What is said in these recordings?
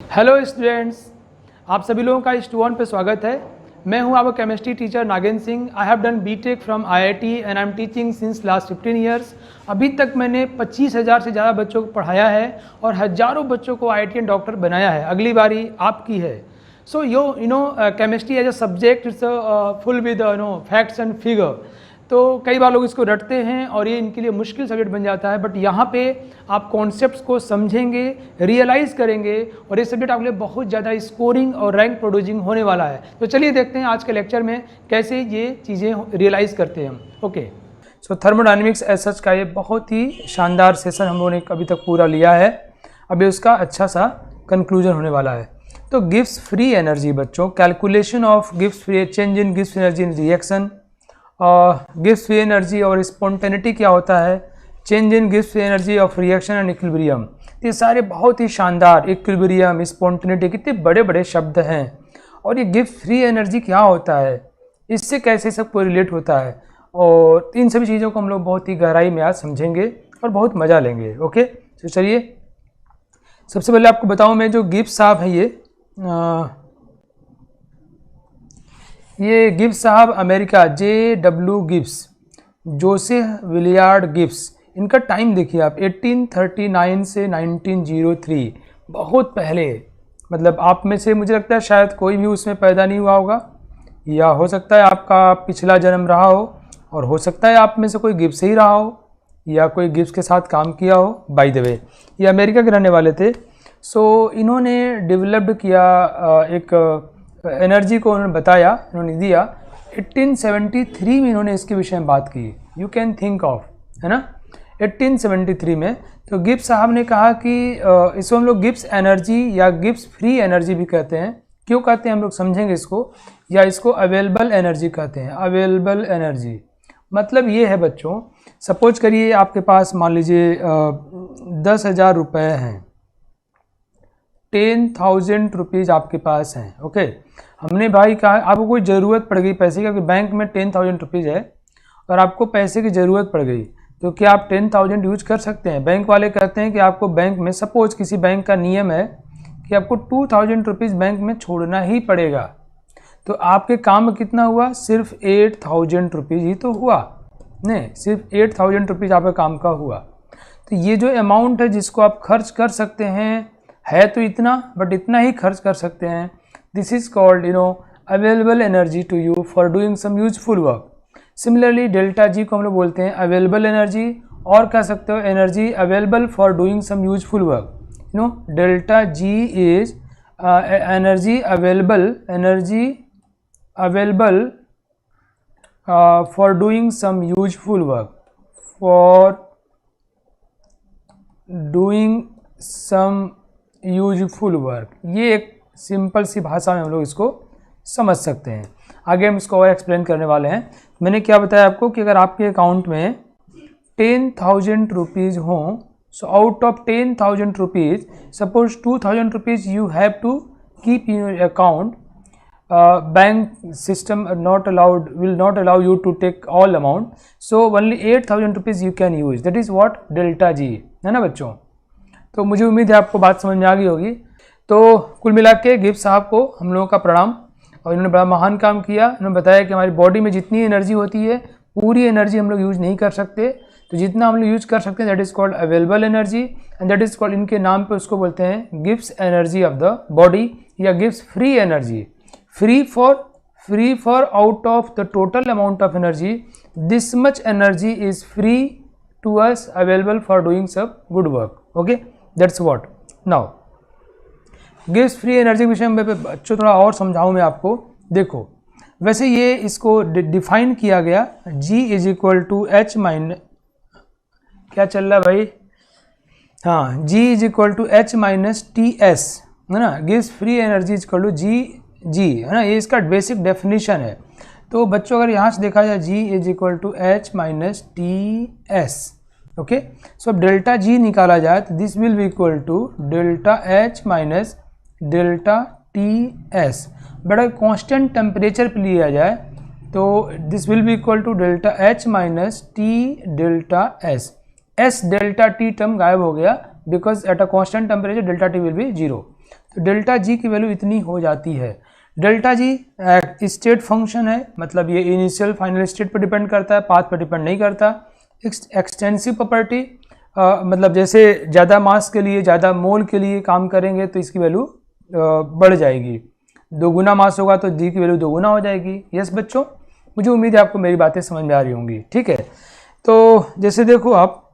Hello students, आप सभी लोगों का इस टू पे स्वागत है। मैं हूं आपका chemistry teacher Nagendra Singh. I have done BTech from IIT and I am teaching since last 15 years. अभी तक मैंने 25,000 से ज़्यादा बच्चों को पढ़ाया है और हज़ारों बच्चों को आईआईटीएन डॉक्टर बनाया है। अगली बारी आपकी है। So you know chemistry as a subject it's full with facts and figure. तो कई बार लोग इसको रटते हैं और ये इनके लिए मुश्किल सब्जेक्ट बन जाता है, बट यहाँ पे आप कॉन्सेप्ट्स को समझेंगे, रियलाइज़ करेंगे और ये सब्जेक्ट आपके लिए बहुत ज़्यादा स्कोरिंग और रैंक प्रोड्यूसिंग होने वाला है। तो चलिए देखते हैं आज के लेक्चर में कैसे ये चीज़ें रियलाइज़ करते हैं हम। ओके, सो थर्मोडायनेमिक्स एज सच का ये बहुत ही शानदार सेशन हम लोगों ने अभी तक पूरा लिया है। अभी उसका अच्छा सा कंक्लूजन होने वाला है। तो गिब्स फ्री एनर्जी बच्चों, calculation of Gibbs free change in Gibbs energy in reaction, Gibbs free energy और स्पॉन्टेनिटी क्या होता है, change in Gibbs free energy of reaction and equilibrium. ये सारे बहुत ही शानदार, इक्विलिब्रियम, स्पॉन्टेनिटी, कितने बड़े बड़े शब्द हैं। और ये गिब्स फ्री एनर्जी क्या होता है, इससे कैसे सब को रिलेट होता है, और इन सभी चीज़ों को हम लोग बहुत ही गहराई में आज समझेंगे और बहुत मज़ा लेंगे। ओके, तो चलिए सबसे पहले आपको बताऊं, मैं जो गिब्स साहब हैं ये गिब्स साहब America, J.W. Gibbs, Joseph Willard Gibbs, इनका टाइम देखिए आप 1839 से 1903, बहुत पहले। मतलब आप में से मुझे लगता है शायद कोई भी उसमें पैदा नहीं हुआ होगा, या हो सकता है आपका पिछला जन्म रहा हो, और हो सकता है आप में से कोई गिब्स ही रहा हो या कोई गिब्स के साथ काम किया हो। बाय द वे ये अमेरिका के रहने वाले थे। सो इन्होंने डेवलप्ड किया एक एनर्जी को उन्होंने बताया, इन्होंने दिया 1873 में इन्होंने इसके विषय में बात की। यू कैन थिंक ऑफ, है ना, 1873 में। तो गिब्स साहब ने कहा कि इसको हम लोग गिब्स एनर्जी या गिब्स फ्री एनर्जी भी कहते हैं। क्यों कहते हैं हम लोग समझेंगे इसको, या इसको अवेलेबल एनर्जी कहते हैं। अवेलेबल एनर्जी मतलब ये है बच्चों, सपोज करिए आपके पास मान लीजिए 10,000 रुपये हैं, 10,000 रुपीज़ आपके पास हैं। ओके, हमने भाई कहा आपको कोई ज़रूरत पड़ गई पैसे की, बैंक में 10,000 रुपीज़ है और आपको पैसे की ज़रूरत पड़ गई, तो क्या आप 10,000 यूज कर सकते हैं? बैंक वाले कहते हैं कि आपको बैंक में, सपोज किसी बैंक का नियम है कि आपको 2,000 रुपीज़ बैंक में छोड़ना ही पड़ेगा, तो आपके काम कितना हुआ? सिर्फ 8,000 रुपीज़ ही तो हुआ। नहीं, सिर्फ 8,000 रुपीज़ आपका काम का हुआ। तो ये जो अमाउंट है जिसको आप खर्च कर सकते हैं, है तो इतना, बट इतना ही खर्च कर सकते हैं। This is called available energy to you for doing some useful work. Similarly delta G को हम लोग बोलते हैं अवेलेबल एनर्जी, और कह सकते हो energy available for doing some useful work. Delta G is energy available for doing some useful work, for doing some useful work. ये एक सिंपल सी भाषा में हम लोग इसको समझ सकते हैं। आगे हम इसको और एक्सप्लेन करने वाले हैं। मैंने क्या बताया आपको कि अगर आपके अकाउंट में 10,000 रुपीज़ हों, so out of 10,000 rupees, suppose 2,000 rupees you have to keep in your account, bank system will not allow you to take all amount, so only 8,000 rupees you can use, that is what delta G है ना बच्चों। तो मुझे उम्मीद है आपको बात समझ में आ गई होगी। तो कुल मिला के गिब्स साहब को हम लोगों का प्रणाम, और इन्होंने बड़ा महान काम किया। इन्होंने बताया कि हमारी बॉडी में जितनी एनर्जी होती है, पूरी एनर्जी हम लोग यूज नहीं कर सकते, तो जितना हम लोग यूज कर सकते हैं that is called available energy, and that is called, इनके नाम पे उसको बोलते हैं Gibbs energy of the body, या Gibbs free energy. Free for out of the total amount of energy, this much energy is free to us, available for doing सब good work. Okay, that's what. Now Gibbs free energy के विषय में बच्चों थोड़ा और समझाऊं मैं आपको। देखो, वैसे ये इसको डिफाइन किया गया, G is equal to H minus, क्या चल रहा है भाई, हाँ, G is equal to H minus T S, है ना। Gibbs free energy is equal to G, है ना, ये इसका बेसिक डेफिनेशन है। तो बच्चों अगर यहाँ से देखा जाए, G is equal to H minus T S. Okay, so अब डेल्टा जी निकाला जाए तो this will be equal to delta H minus delta T S. बड़ा कांस्टेंट टेम्परेचर पे लिया जाए तो this will be equal to delta H minus T delta S. S delta T term गायब हो गया because at a constant temperature delta T will be 0। तो delta जी की वैल्यू इतनी हो जाती है। डेल्टा जी स्टेट फंक्शन है, मतलब ये इनिशियल फाइनल स्टेट पर डिपेंड करता है, पाथ पर डिपेंड नहीं करता। एक्सटेंसिव प्रॉपर्टी मतलब जैसे ज़्यादा मास के लिए, ज़्यादा मोल के लिए काम करेंगे तो इसकी वैल्यू बढ़ जाएगी। दोगुना मास होगा तो जी की वैल्यू दोगुना हो जाएगी। यस बच्चों, मुझे उम्मीद है आपको मेरी बातें समझ में आ रही होंगी। ठीक है, तो जैसे देखो आप,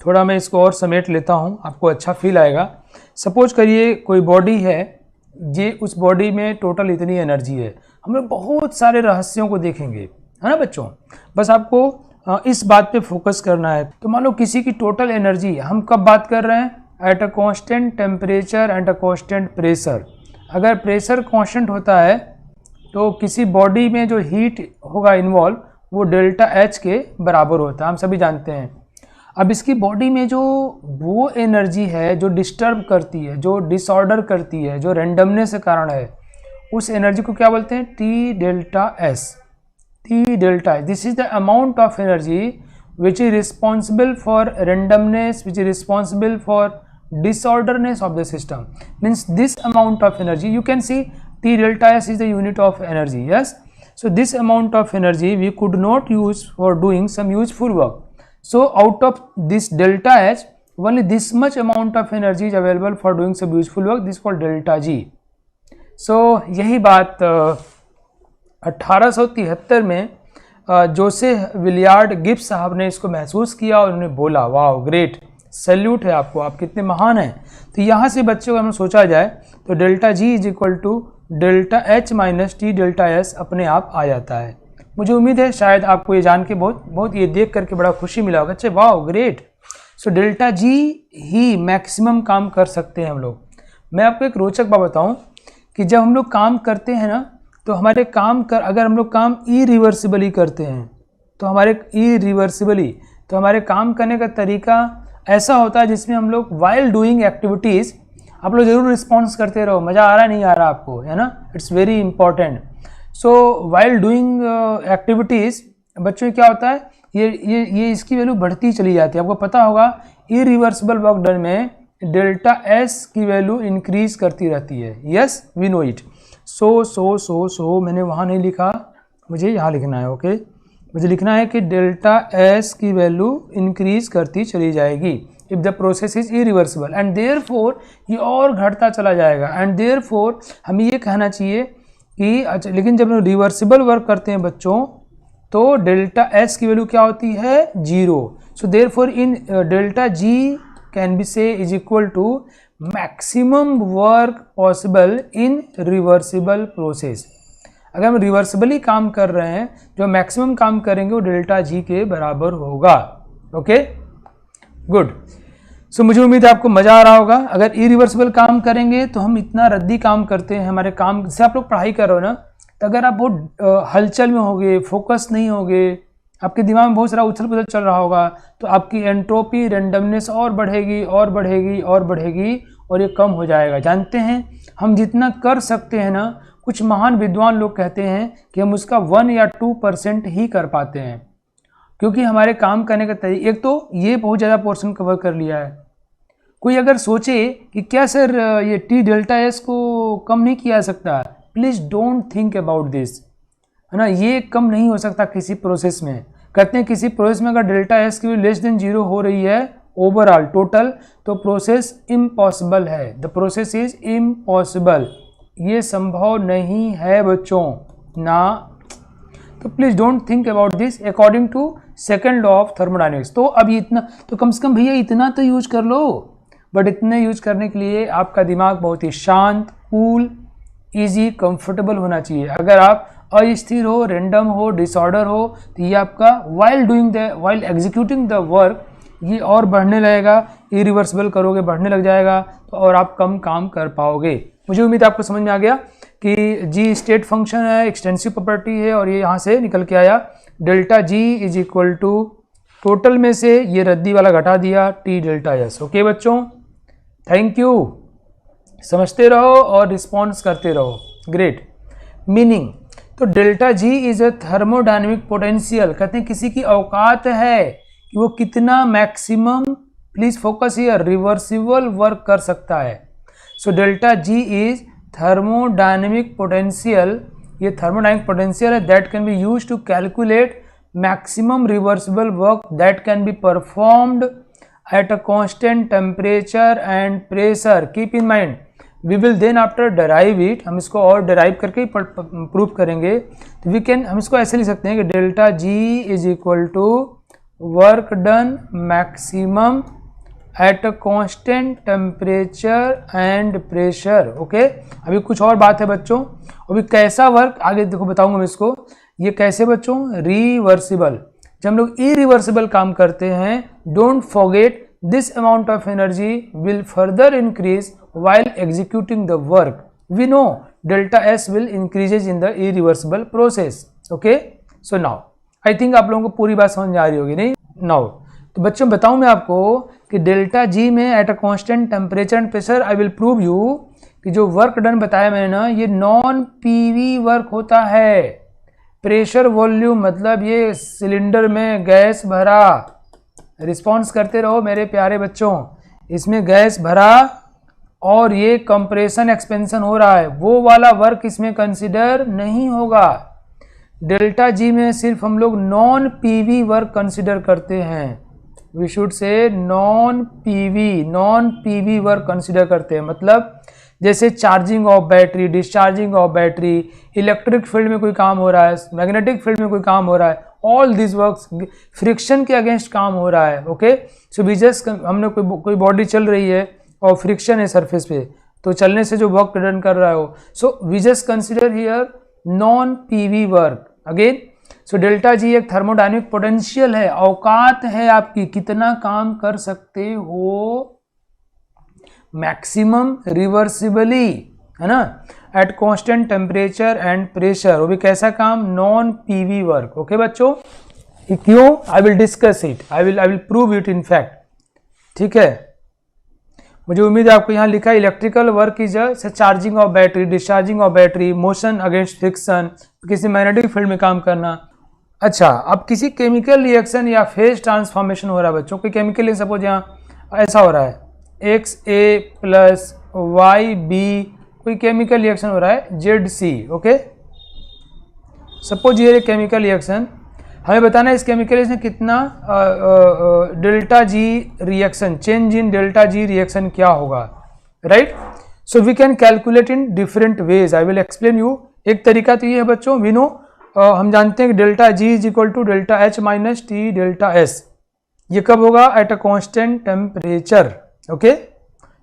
थोड़ा मैं इसको और समेट लेता हूँ, आपको अच्छा फील आएगा। सपोज करिए कोई बॉडी है, ये उस बॉडी में टोटल इतनी एनर्जी है। हम लोग बहुत सारे रहस्यों को देखेंगे, है ना बच्चों, बस आपको इस बात पे फोकस करना है। तो मान लो किसी की टोटल एनर्जी, हम कब बात कर रहे हैं, eight a constant temperature and a constant pressure. अगर प्रेशर कांस्टेंट होता है तो किसी बॉडी में जो हीट होगा इन्वॉल्व वो डेल्टा एच के बराबर होता है, हम सभी जानते हैं। अब इसकी बॉडी में जो वो एनर्जी है जो डिस्टर्ब करती है, जो डिसऑर्डर करती है, जो रेंडमनेस के कारण है, उस एनर्जी को क्या बोलते हैं, T delta S. T delta S, this is the amount of energy which is responsible for randomness, which is responsible for disorderness of the system. Means this amount of energy, you can see T delta S is the unit of energy. Yes, so this amount of energy we could not use for doing some useful work. So out of this delta H, only this much amount of energy is available for doing some useful work. This is called delta G. So यही बात 1873 में Joseph Willard Gibbs साहब ने इसको महसूस किया और उन्होंने बोला, वाह ग्रेट, सैल्यूट है आपको, आप कितने महान हैं। तो यहाँ से बच्चों का हम सोचा जाए तो delta G is equal to delta H minus T delta S अपने आप आ जाता है। मुझे उम्मीद है शायद आपको ये जान के बहुत ये देख करके बड़ा खुशी मिला होगा। अच्छा वाह ग्रेट, सो डेल्टा जी ही मैक्सिमम काम कर सकते हैं हम लोग। मैं आपको एक रोचक बात बताऊँ कि जब हम लोग काम करते हैं ना, तो हमारे अगर हम लोग काम इरिवर्सिबली करते हैं तो हमारे काम करने का तरीका ऐसा होता है जिसमें हम लोग वाइल डूइंग एक्टिविटीज़, आप लोग जरूर रिस्पॉन्स करते रहो, मज़ा आ रहा नहीं आ रहा आपको, है ना, it's very important. So while doing activities बच्चों क्या होता है, ये इसकी वैल्यू बढ़ती चली जाती है। आपको पता होगा इरिवर्सिबल वर्क डन में डेल्टा एस की वैल्यू इंक्रीज करती रहती है। Yes we know it. So मैंने वहाँ नहीं लिखा, मुझे यहाँ लिखना है। ओके, मुझे लिखना है कि डेल्टा एस की वैल्यू इंक्रीज करती चली जाएगी if the process is irreversible, and therefore ये और घटता चला जाएगा। एंड देयरफॉर हमें ये कहना चाहिए कि अच्छा, लेकिन जब हम रिवर्सिबल वर्क करते हैं बच्चों तो डेल्टा एस की वैल्यू क्या होती है, 0। So therefore in delta G can be say is equal to maximum work possible in reversible process. अगर हम रिवर्सिबली काम कर रहे हैं, जो मैक्सिमम काम करेंगे वो डेल्टा जी के बराबर होगा। Okay good. सो मुझे उम्मीद है आपको मज़ा आ रहा होगा। अगर इरिवर्सिबल काम करेंगे तो हम इतना रद्दी काम करते हैं, हमारे काम से आप लोग पढ़ाई कर रहे हो ना, तो अगर आप बहुत हलचल में होगे, फोकस नहीं होगे, आपके दिमाग में बहुत सारा उछल पुछल चल रहा होगा, तो आपकी एंट्रोपी रेंडमनेस और बढ़ेगी और बढ़ेगी और बढ़ेगी और ये कम हो जाएगा। जानते हैं हम जितना कर सकते हैं ना, कुछ महान विद्वान लोग कहते हैं कि हम उसका 1 या 2% ही कर पाते हैं, क्योंकि हमारे काम करने का तरीका, एक तो ये बहुत ज़्यादा पोर्शन कवर कर लिया है। कोई अगर सोचे कि क्या सर ये टी डेल्टा एस को कम नहीं किया जा सकता, please don't think about this, है ना, ये कम नहीं हो सकता किसी प्रोसेस में। कहते हैं किसी प्रोसेस में अगर डेल्टा एस की लेस देन 0 हो रही है ओवरऑल टोटल, तो प्रोसेस इम्पॉसिबल है, द प्रोसेस इज इम्पॉसिबल, ये संभव नहीं है बच्चों ना। तो please don't think about this according to second law of thermodynamics. तो अभी इतना तो कम से कम भैया इतना तो यूज कर लो, बट इतने यूज करने के लिए आपका दिमाग बहुत ही शांत, कूल, इजी, कंफर्टेबल होना चाहिए। अगर आप अस्थिर हो, रैंडम हो, डिसऑर्डर हो, तो ये आपका वाइल एग्जीक्यूटिंग द वर्क ये और बढ़ने लगेगा। इरिवर्सिबल करोगे बढ़ने लग जाएगा, तो और आप कम काम कर पाओगे। मुझे उम्मीद आपको समझ में आ गया कि जी स्टेट फंक्शन है, एक्सटेंसिव प्रॉपर्टी है, और ये यहाँ से निकल के आया delta G is equal to total में से ये रद्दी वाला घटा दिया टी डेल्टा एस। ओके बच्चों, थैंक यू, समझते रहो और रिस्पॉन्स करते रहो। ग्रेट। मीनिंग, तो delta G is a thermodynamic potential, कहते हैं किसी की औकात है कि वो कितना maximum, please focus here, reversible work कर सकता है। So delta G is thermodynamic potential, ये थर्मोडायनेमिक पोटेंशियल है that can be use to calculate maximum reversible work that can be performed at a constant temperature and pressure. Keep in mind we will then after derive it, हम इसको और derive करके ही prove करेंगे। तो we can, हम इसको ऐसे लिख सकते हैं कि delta G is equal to work done maximum at a constant temperature and pressure. Okay, अभी कुछ और बात है बच्चों, अभी कैसा वर्क आगे देखो बताऊंगा मैं इसको। ये कैसे बच्चों, रिवर्सिबल, जब हम लोग इरिवर्सिबल काम करते हैं, don't forget this amount of energy will further increase while executing the work. We know delta S will increases in the irreversible process. Okay, so now I think आप लोगों को पूरी बात समझ में आ रही होगी नहीं? Now तो बच्चों बताऊं मैं आपको कि डेल्टा जी में eight a constant temperature and pressure I will prove you कि जो वर्क डन बताया मैंने ना, ये नॉन पीवी वर्क होता है। प्रेशर वॉल्यूम मतलब ये सिलेंडर में गैस भरा, रिस्पॉन्स करते रहो मेरे प्यारे बच्चों, इसमें गैस भरा और ये कंप्रेशन एक्सपेंशन हो रहा है, वो वाला वर्क इसमें कंसिडर नहीं होगा। डेल्टा जी में सिर्फ हम लोग नॉन पीवी वर्क कंसिडर करते हैं। We should say non PV work consider करते हैं, मतलब जैसे charging of battery, discharging of battery, electric field में कोई काम हो रहा है, मैग्नेटिक फील्ड में कोई काम हो रहा है, ऑल दिस वर्क्स, फ्रिक्शन के अगेंस्ट काम हो रहा है। ओके, सो वी जस्ट, हमने कोई बॉडी चल रही है और फ्रिक्शन है सरफेस पे, तो चलने से जो वर्क डन कर रहा हो, so we just consider here non PV work again. So delta G एक थर्मोडायनेमिक पोटेंशियल है, औकात है आपकी, कितना काम कर सकते हो मैक्सिमम रिवर्सिबली, है ना, at constant temperature and pressure. वो भी कैसा काम, नॉन पीवी वर्क। ओके बच्चों, क्यों, I will discuss it, I will prove it in fact. ठीक है, मुझे उम्मीद है आपको यहाँ लिखा है electrical work is charging of battery, discharging of battery, motion against friction, किसी मैग्नेटिक फील्ड में काम करना। अच्छा, अब किसी केमिकल रिएक्शन या फेज ट्रांसफॉर्मेशन हो रहा है बच्चों, कोई केमिकल, सपोज यहाँ ऐसा हो रहा है XA प्लस YB, कोई केमिकल रिएक्शन हो रहा है ZC। ओके, सपोज ये केमिकल रिएक्शन, हमें बताना है इस केमिकल रिएक्शन कितना delta G reaction, change in delta G reaction क्या होगा, right. So we can calculate in different ways, I will explain you. एक तरीका तो ये है बच्चों, वी नो, हम जानते हैं कि delta G is equal to delta H minus T delta S। ये कब होगा, at a constant temperature. Okay,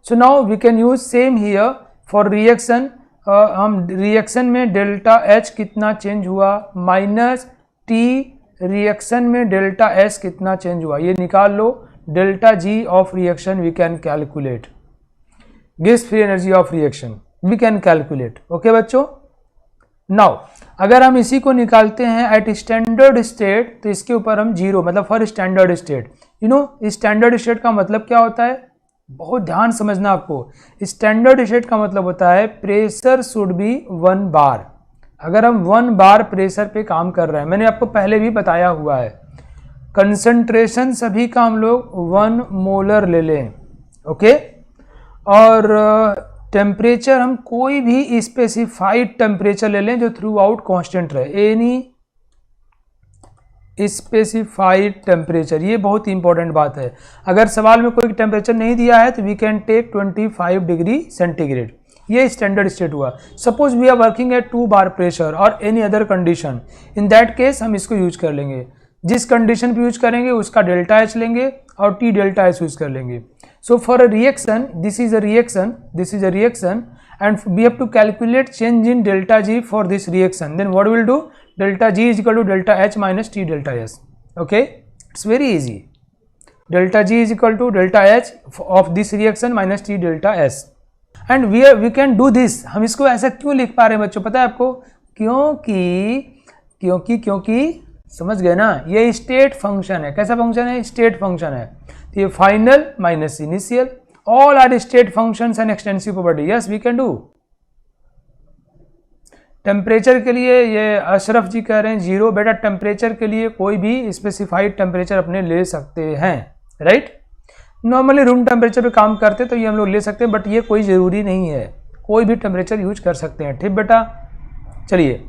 so now we can use same here for reaction. हम रिएक्शन में डेल्टा H कितना चेंज हुआ माइनस टी रिएक्शन में delta S कितना change हुआ, ये निकाल लो। Delta G of reaction we can calculate, gas free energy of reaction we can calculate. Okay बच्चों, नाउ अगर हम इसी को निकालते हैं एट स्टैंडर्ड स्टेट, तो इसके ऊपर हम जीरो, मतलब for standard state, you know standard state का मतलब क्या होता है, बहुत ध्यान समझना आपको। स्टैंडर्ड स्टेट का मतलब होता है प्रेशर शुड बी 1 बार। अगर हम 1 बार प्रेशर पे काम कर रहे हैं, मैंने आपको पहले भी बताया हुआ है, कंसंट्रेशन सभी का हम लोग 1 मोलर ले लें। ओके, और टेम्परेचर हम कोई भी स्पेसिफाइड टेम्परेचर ले लें जो थ्रू आउट कॉन्स्टेंट रहे, एनी स्पेसिफाइड टेम्परेचर। ये बहुत इंपॉर्टेंट बात है। अगर सवाल में कोई टेम्परेचर नहीं दिया है तो we can take 25 degree centigrade, ये स्टैंडर्ड स्टेट हुआ। Suppose we are working at 2 bar pressure और any other condition, in that case हम इसको यूज कर लेंगे। जिस कंडीशन पे यूज करेंगे उसका डेल्टा H लेंगे और टी डेल्टा S यूज कर लेंगे। So for a reaction, this is a reaction and we have to calculate change in delta G for this reaction. Then what we will do, delta G is equal to delta H minus T delta S. Okay, it's very easy. Delta G is equal to delta H of this reaction minus T delta S. And we can do this. हम इसको ऐसा क्यों लिख पा रहे हैं बच्चों, पता है आपको, क्योंकि समझ गए ना, ये स्टेट फंक्शन है। कैसा फंक्शन है, स्टेट फंक्शन है। तो ये final minus initial, all are state functions and extensive property. Yes, we can do. Temperature के लिए ये अशरफ जी कह रहे हैं 0, बेटा टेम्परेचर के लिए कोई भी स्पेसिफाइड टेम्परेचर अपने ले सकते हैं, राइट। नॉर्मली रूम टेम्परेचर पे काम करते तो ये हम लोग ले सकते हैं, बट ये कोई ज़रूरी नहीं है, कोई भी टेम्परेचर यूज कर सकते हैं। ठीक बेटा, चलिए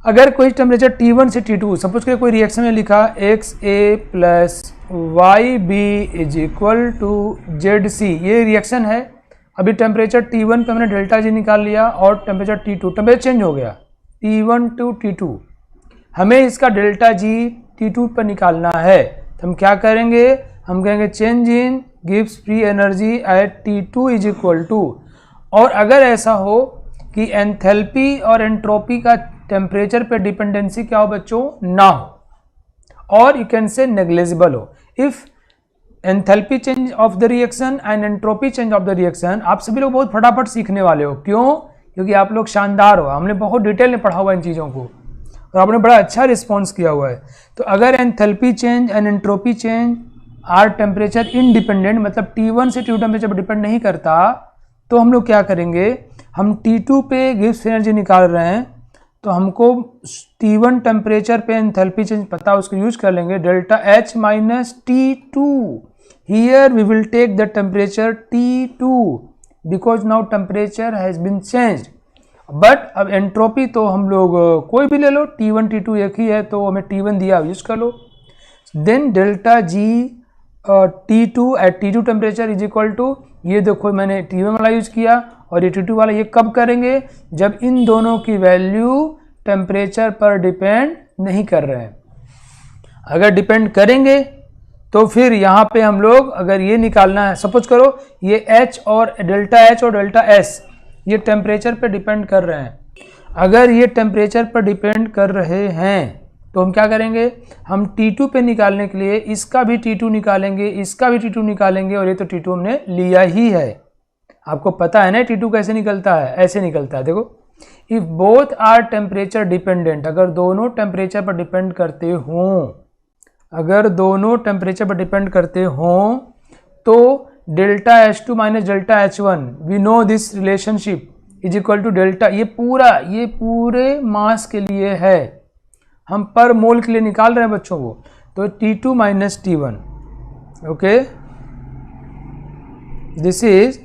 अगर कोई टेम्परेचर T1 से T2, सपोज करिए कोई रिएक्शन में लिखा XA plus YB is equal to ZC, ये रिएक्शन है। अभी टेम्परेचर T1 पे हमने डेल्टा G निकाल लिया और टेम्परेचर T2, टेम्परेचर चेंज हो गया T1 टू T2, हमें इसका डेल्टा G T2 पर निकालना है। तो हम क्या करेंगे, हम कहेंगे चेंज इन गिव्स free energy at T2 is equal to, और अगर ऐसा हो कि एंथैल्पी और एंट्रोपी का टेम्परेचर पे डिपेंडेंसी क्या हो बच्चों, ना हो, और यू कैन से नेग्लिजिबल हो। If enthalpy change of the reaction and entropy change of the reaction, आप सभी लोग बहुत फटाफट सीखने वाले हो। क्यों? क्योंकि आप लोग शानदार हो, हमने बहुत डिटेल में पढ़ा हुआ इन चीज़ों को और आपने बड़ा अच्छा रिस्पॉन्स किया हुआ है। तो अगर enthalpy change and entropy change are temperature independent, मतलब T1 से T2 टेम्परेचर पर डिपेंड नहीं करता, तो हम लोग क्या करेंगे, हम T2 पे गिव्स एनर्जी निकाल रहे हैं, तो हमको T1 टेम्परेचर पे एंथैल्पी चेंज पता, उसको यूज कर लेंगे delta H minus T2। Here we will take the temperature T2 because now temperature has been changed. But अब एंट्रोपी तो हम लोग कोई भी ले लो, T1 T2 एक ही है, तो हमें T1 दिया यूज कर लो। Then delta G T2 at T2 temperature is equal to, ये देखो मैंने T1 वाला यूज किया और ये T2 वाला, ये कब करेंगे, जब इन दोनों की वैल्यू टेम्परेचर पर डिपेंड नहीं कर रहे हैं। अगर डिपेंड करेंगे तो फिर यहाँ पे हम लोग अगर ये निकालना है, सपोज करो ये H और डेल्टा S ये टेम्परेचर पे डिपेंड कर रहे हैं। अगर ये टेम्परेचर पर डिपेंड कर रहे हैं तो हम क्या करेंगे, हम T2 पे निकालने के लिए इसका भी T2 निकालेंगे, इसका भी T2 निकालेंगे, और ये तो T2 हमने लिया ही है। आपको पता है ना T2 कैसे निकलता है, ऐसे निकलता है। देखो, if both are temperature dependent, अगर दोनों टेम्परेचर पर डिपेंड करते हों, अगर दोनों टेम्परेचर पर डिपेंड करते हों, तो delta H2 minus delta H1, we know this relationship is equal to delta, ये पूरे मास के लिए है, हम पर मोल के लिए निकाल रहे हैं बच्चों को, तो T2 minus T1, okay, this is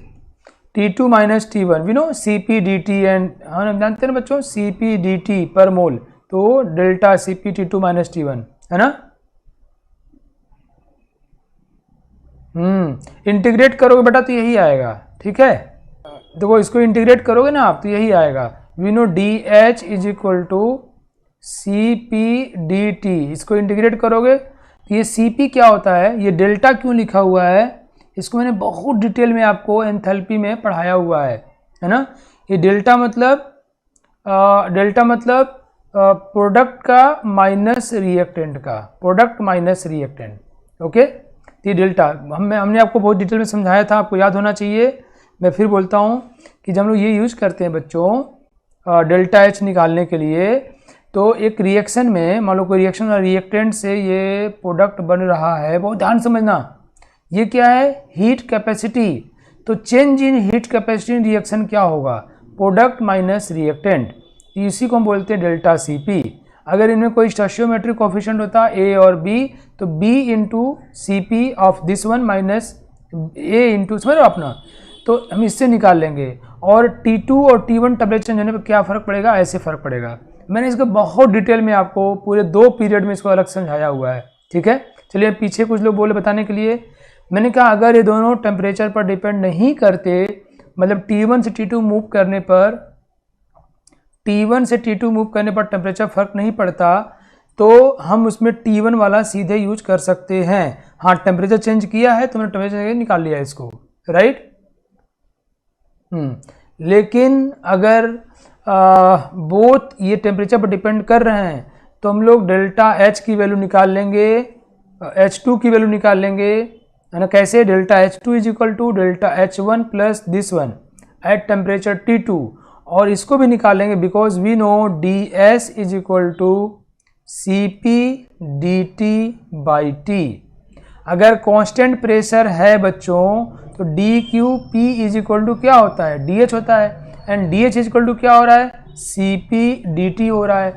T2 minus T1, we know Cp dt, and हम जानते हैं ना बच्चों Cp dt पर मोल, तो delta Cp T2 minus T1 है ना। इंटीग्रेट करोगे बेटा तो यही आएगा, ठीक है। देखो इसको इंटीग्रेट करोगे ना आप तो यही आएगा, we know DH is equal to Cp dt, इसको इंटीग्रेट करोगे तो ये Cp क्या होता है, ये डेल्टा क्यों लिखा हुआ है, इसको मैंने बहुत डिटेल में आपको एंथैल्पी में पढ़ाया हुआ है ना। ये डेल्टा मतलब प्रोडक्ट का माइनस रिएक्टेंट का, प्रोडक्ट माइनस रिएक्टेंट, ओके। ये डेल्टा हमने आपको बहुत डिटेल में समझाया था, आपको याद होना चाहिए। मैं फिर बोलता हूँ कि जब हम लोग ये यूज़ करते हैं बच्चों डेल्टा H निकालने के लिए, तो एक रिएक्शन में मान लो कोई रिएक्शन और रिएक्टेंट से ये प्रोडक्ट बन रहा है, बहुत ध्यान समझना, ये क्या है, हीट कैपेसिटी। तो change in heat capacity reaction क्या होगा, प्रोडक्ट माइनस रिएक्टेंट, इसी को हम बोलते हैं डेल्टा Cp। अगर इनमें कोई स्टोइचियोमेट्रिक कोएफिशिएंट होता A और B, तो B into Cp of this one minus A into, समझ लो अपना, तो हम इससे निकाल लेंगे। और T2 और T1 टेम्परेचर चेंज होने पर क्या फ़र्क पड़ेगा, ऐसे फ़र्क पड़ेगा। मैंने इसको बहुत डिटेल में आपको पूरे 2 पीरियड में इसको अलग समझाया हुआ है, ठीक है। चलिए पीछे कुछ लोग बोले बताने के लिए, मैंने कहा अगर ये दोनों टेम्परेचर पर डिपेंड नहीं करते, मतलब T1 से T2 मूव करने पर, T1 से T2 मूव करने पर टेम्परेचर फर्क नहीं पड़ता, तो हम उसमें T1 वाला सीधे यूज कर सकते हैं। हाँ, टेम्परेचर चेंज किया है तो मैंने टेम्परेचर निकाल लिया इसको, राइट। लेकिन अगर बोथ ये टेम्परेचर पर डिपेंड कर रहे हैं, तो हम लोग डेल्टा H की वैल्यू निकाल लेंगे, H2 की वैल्यू निकाल लेंगे, है ना। कैसे, delta H2 is equal to delta H1 plus this one at temperature T2, और इसको भी निकालेंगे because we know ds is equal to Cp dt by T। अगर कांस्टेंट प्रेशर है बच्चों तो dQp इज इक्वल टू क्या होता है, dH होता है, and dH is equal to क्या हो रहा है, Cp dt हो रहा है,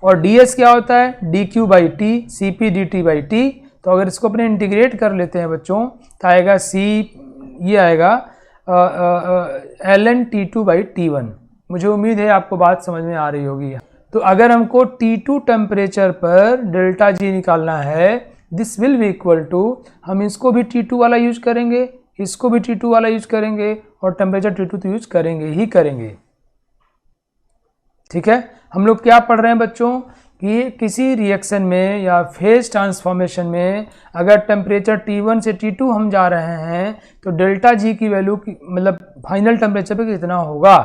और ds क्या होता है, dQ by T, Cp dt by T। तो अगर इसको अपने इंटीग्रेट कर लेते हैं बच्चों तो आएगा सी, ये आएगा ln T2/T1। मुझे उम्मीद है आपको बात समझ में आ रही होगी। तो अगर हमको T2 टेम्परेचर पर डेल्टा जी निकालना है, this will be equal to, हम इसको भी T2 वाला यूज करेंगे, इसको भी T2 वाला यूज करेंगे और टेम्परेचर T2 तो यूज करेंगे ही करेंगे। ठीक है, हम लोग क्या पढ़ रहे हैं बच्चों कि किसी रिएक्शन में या फेज ट्रांसफॉर्मेशन में अगर टेम्परेचर T1 से T2 हम जा रहे हैं तो डेल्टा जी की वैल्यू मतलब फाइनल टेम्परेचर पे कितना होगा।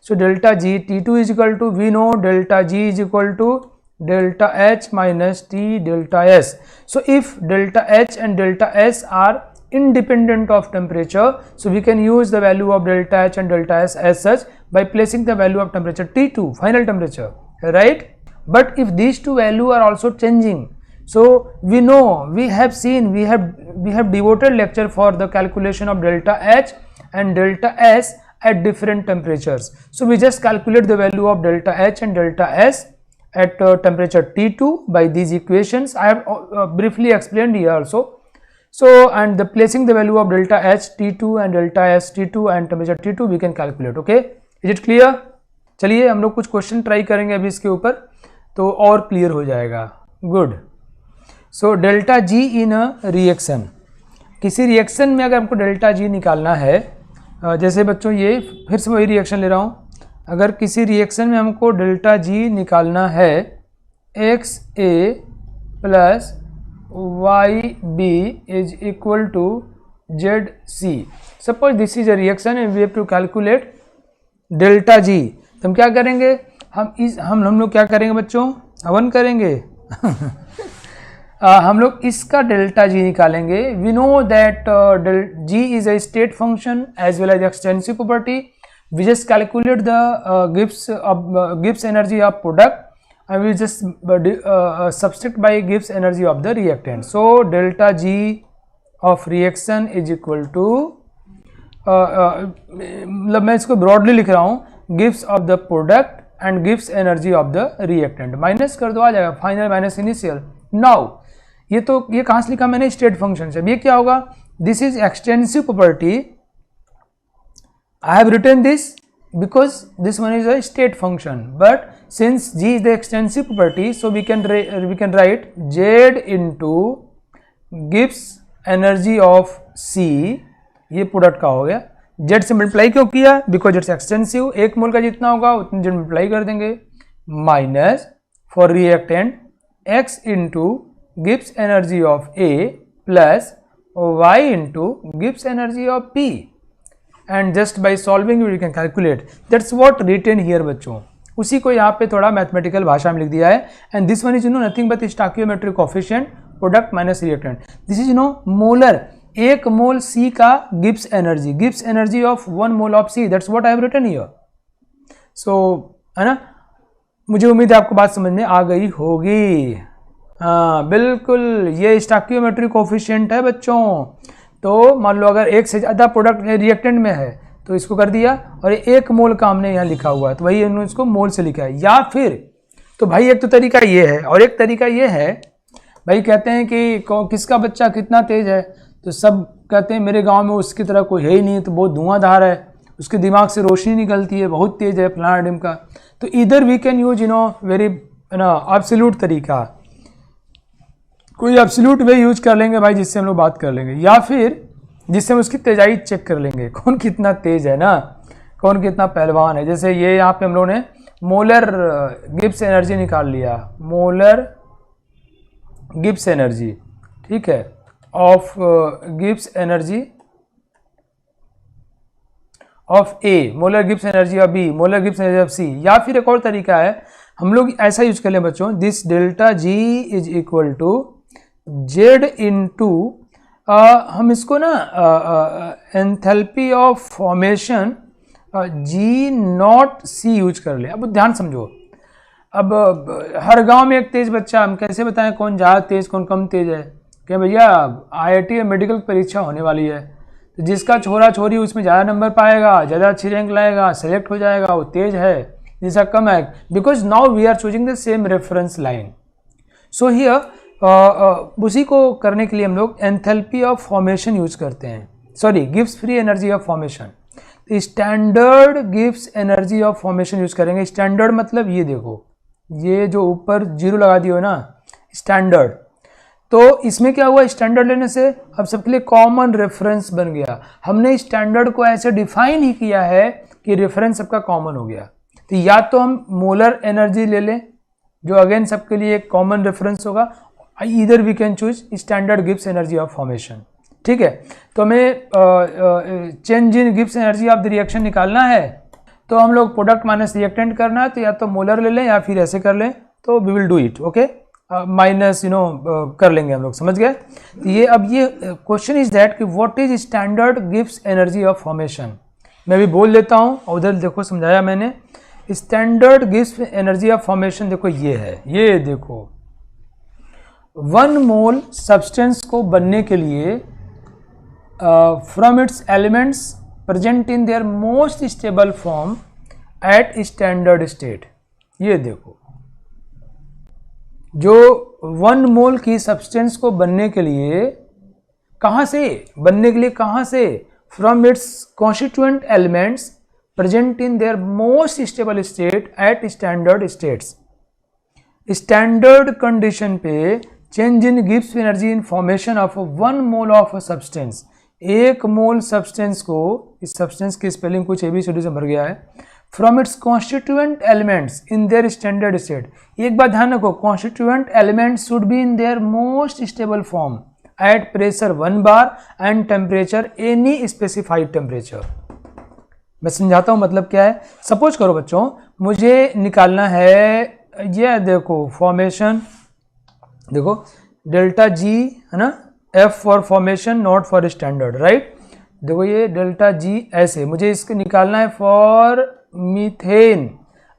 So delta G T2 is equal to, we know delta G is equal to delta H minus T delta S। So if delta H and delta S are independent of temperature, so we can use the value of delta H and delta S as such by placing the value of temperature T2, final temperature, right? But if these two values are also changing, so we know, we have seen, we have devoted lecture for the calculation of delta H and delta S at different temperatures. So we just calculate the value of delta H and delta S at temperature T2 by these equations. I have briefly explained here also. So and the placing the value of delta H T2 and delta S T2 and temperature T2 we can calculate. Okay, is it clear? चलिए हम लोग कुछ question try करेंगे अभी इसके ऊपर तो और क्लियर हो जाएगा। Good. So delta ji in a reaction, किसी रिएक्शन में अगर हमको डेल्टा जी निकालना है, जैसे बच्चों ये फिर से वही रिएक्शन ले रहा हूँ, अगर किसी रिएक्शन में हमको डेल्टा जी निकालना है XA plus YB is equal to ZC. Suppose this is a reaction and we have to calculate delta G. तो हम क्या करेंगे, हम लोग क्या करेंगे बच्चों, हवन करेंगे हम लोग इसका डेल्टा जी निकालेंगे। We know that G is a state function as well as extensive property. We just calculate the Gibbs energy of product. I will just substitute by Gibbs energy of the reactant. So delta G of reaction is equal to मतलब मैं इसको broadly लिख रहा हूँ, Gibbs of the product and Gibbs energy of the reactant, minus कर दो आ जाएगा final minus initial. Now ये कहाँ से लिखा मैंने, स्टेट फंक्शन से। ये क्या होगा, this is extensive property, I have written this because this one is a state function, but since G is the extensive property, so we can write Z into Gibbs energy of C, ये product का हो गया। Z से multiply क्यों किया, because it's extensive, एक मोल का जितना होगा उतनी Z मल्टीप्लाई कर देंगे, minus for reactant X into Gibbs energy of A plus Y into Gibbs energy of P, and just by solving we can calculate. That's what written here बच्चों, उसी को यहाँ पे थोड़ा मैथमेटिकल भाषा में लिख दिया है। And this one is nothing but stoichiometric coefficient product minus reactant. This is molar, एक मोल C का Gibbs energy of 1 mole of C, that's what I have written here. So है ना, मुझे उम्मीद है आपको बात समझ में आ गई होगी। हाँ बिल्कुल, ये स्टोइकियोमेट्रिक कोएफिशिएंट है बच्चों। तो मान लो अगर एक से ज़्यादा प्रोडक्ट रिएक्टेंट में है तो इसको कर दिया, और एक मोल का हमने यहाँ लिखा हुआ है तो वही हमने इसको मोल से लिखा है। या फिर तो भाई एक तो तरीका ये है, और एक तरीका ये है, भाई कहते हैं कि किसका बच्चा कितना तेज है, तो सब कहते हैं मेरे गांव में उसकी तरह कोई है ही नहीं, तो बहुत धुआंधार है, उसके दिमाग से रोशनी निकलती है, बहुत तेज है फलाना डिम का। तो इधर we can use very absolute तरीका, कोई एब्सोल्यूट वे यूज कर लेंगे भाई जिससे हम लोग बात कर लेंगे, या फिर जिससे हम उसकी तेजाई चेक कर लेंगे, कौन कितना तेज है ना, कौन कितना पहलवान है। जैसे ये यहाँ पे हम लोगों ने मोलर गिब्स एनर्जी निकाल लिया, मोलर गिब्स एनर्जी, ठीक है, of Gibbs energy of A, molar Gibbs energy of B, molar Gibbs energy of C. या फिर एक और तरीका है, हम लोग ऐसा यूज कर लें बच्चों, this delta G is equal to Z into, हम इसको ना enthalpy of formation G naught C use कर ले। अब ध्यान समझो, अब हर गांव में एक तेज बच्चा, हम कैसे बताएं कौन ज़्यादा तेज कौन कम तेज है। क्या भैया IIT मेडिकल परीक्षा होने वाली है, तो जिसका छोरा छोरी उसमें ज़्यादा नंबर पाएगा, ज़्यादा अच्छी रैंक लाएगा, सेलेक्ट हो जाएगा, वो तेज है, जिसका कम है, because now we are choosing the same reference line. So here उसी को करने के लिए हम लोग एंथैल्पी ऑफ फॉर्मेशन यूज करते हैं, sorry gives free energy of formation. Standard गिव्स एनर्जी ऑफ फॉर्मेशन यूज करेंगे। स्टैंडर्ड मतलब ये देखो, ये जो ऊपर जीरो लगा दियो ना, स्टैंडर्ड, तो इसमें क्या हुआ, स्टैंडर्ड लेने से अब सबके लिए कॉमन रेफरेंस बन गया। हमने स्टैंडर्ड को ऐसे डिफाइन ही किया है कि रेफरेंस सबका कॉमन हो गया। तो या तो हम मोलर एनर्जी ले लें जो अगेन सबके लिए एक कॉमन रेफरेंस होगा, either we can choose standard गिव्स एनर्जी ऑफ फॉर्मेशन। ठीक है, तो हमें चेंज इन गिव्स एनर्जी ऑफ द रिएक्शन निकालना है, तो हम लोग प्रोडक्ट माइनस रिएक्टेंट करना है, तो या तो मोलर ले लें या फिर ऐसे कर लें, तो we will do it. Okay, minus कर लेंगे हम लोग, समझ गए। ये अब ये क्वेश्चन इज दैट कि व्हाट इज स्टैंडर्ड गिव्स एनर्जी ऑफ फॉर्मेशन। मैं भी बोल देता हूँ, उधर देखो समझाया मैंने। स्टैंडर्ड गिव्स एनर्जी ऑफ फॉर्मेशन देखो ये है, ये देखो 1 मोल सब्सटेंस को बनने के लिए from its elements present in their most stable form at standard state. ये देखो जो 1 मोल की सब्सटेंस को बनने के लिए कहाँ से, बनने के लिए कहाँ से, from its constituent elements present in their most stable state at standard states. Standard condition पे चेंज इन गिव्स energy in formation of 1 mole of a substance. 1 mole substance को, इस सब्सटेंस की स्पेलिंग कुछ ABCD से भर गया है, from its constituent elements in their standard state. एक बात ध्यान रखो, constituent elements should be in their most stable form at pressure 1 bar and temperature any specified temperature. मैं समझाता हूँ मतलब क्या है। सपोज करो बच्चों, मुझे निकालना है, ये देखो फॉर्मेशन, देखो डेल्टा G है ना, F for formation not for standard, right. देखो ये डेल्टा G ऐसे, मुझे इसको निकालना है फॉर मीथेन।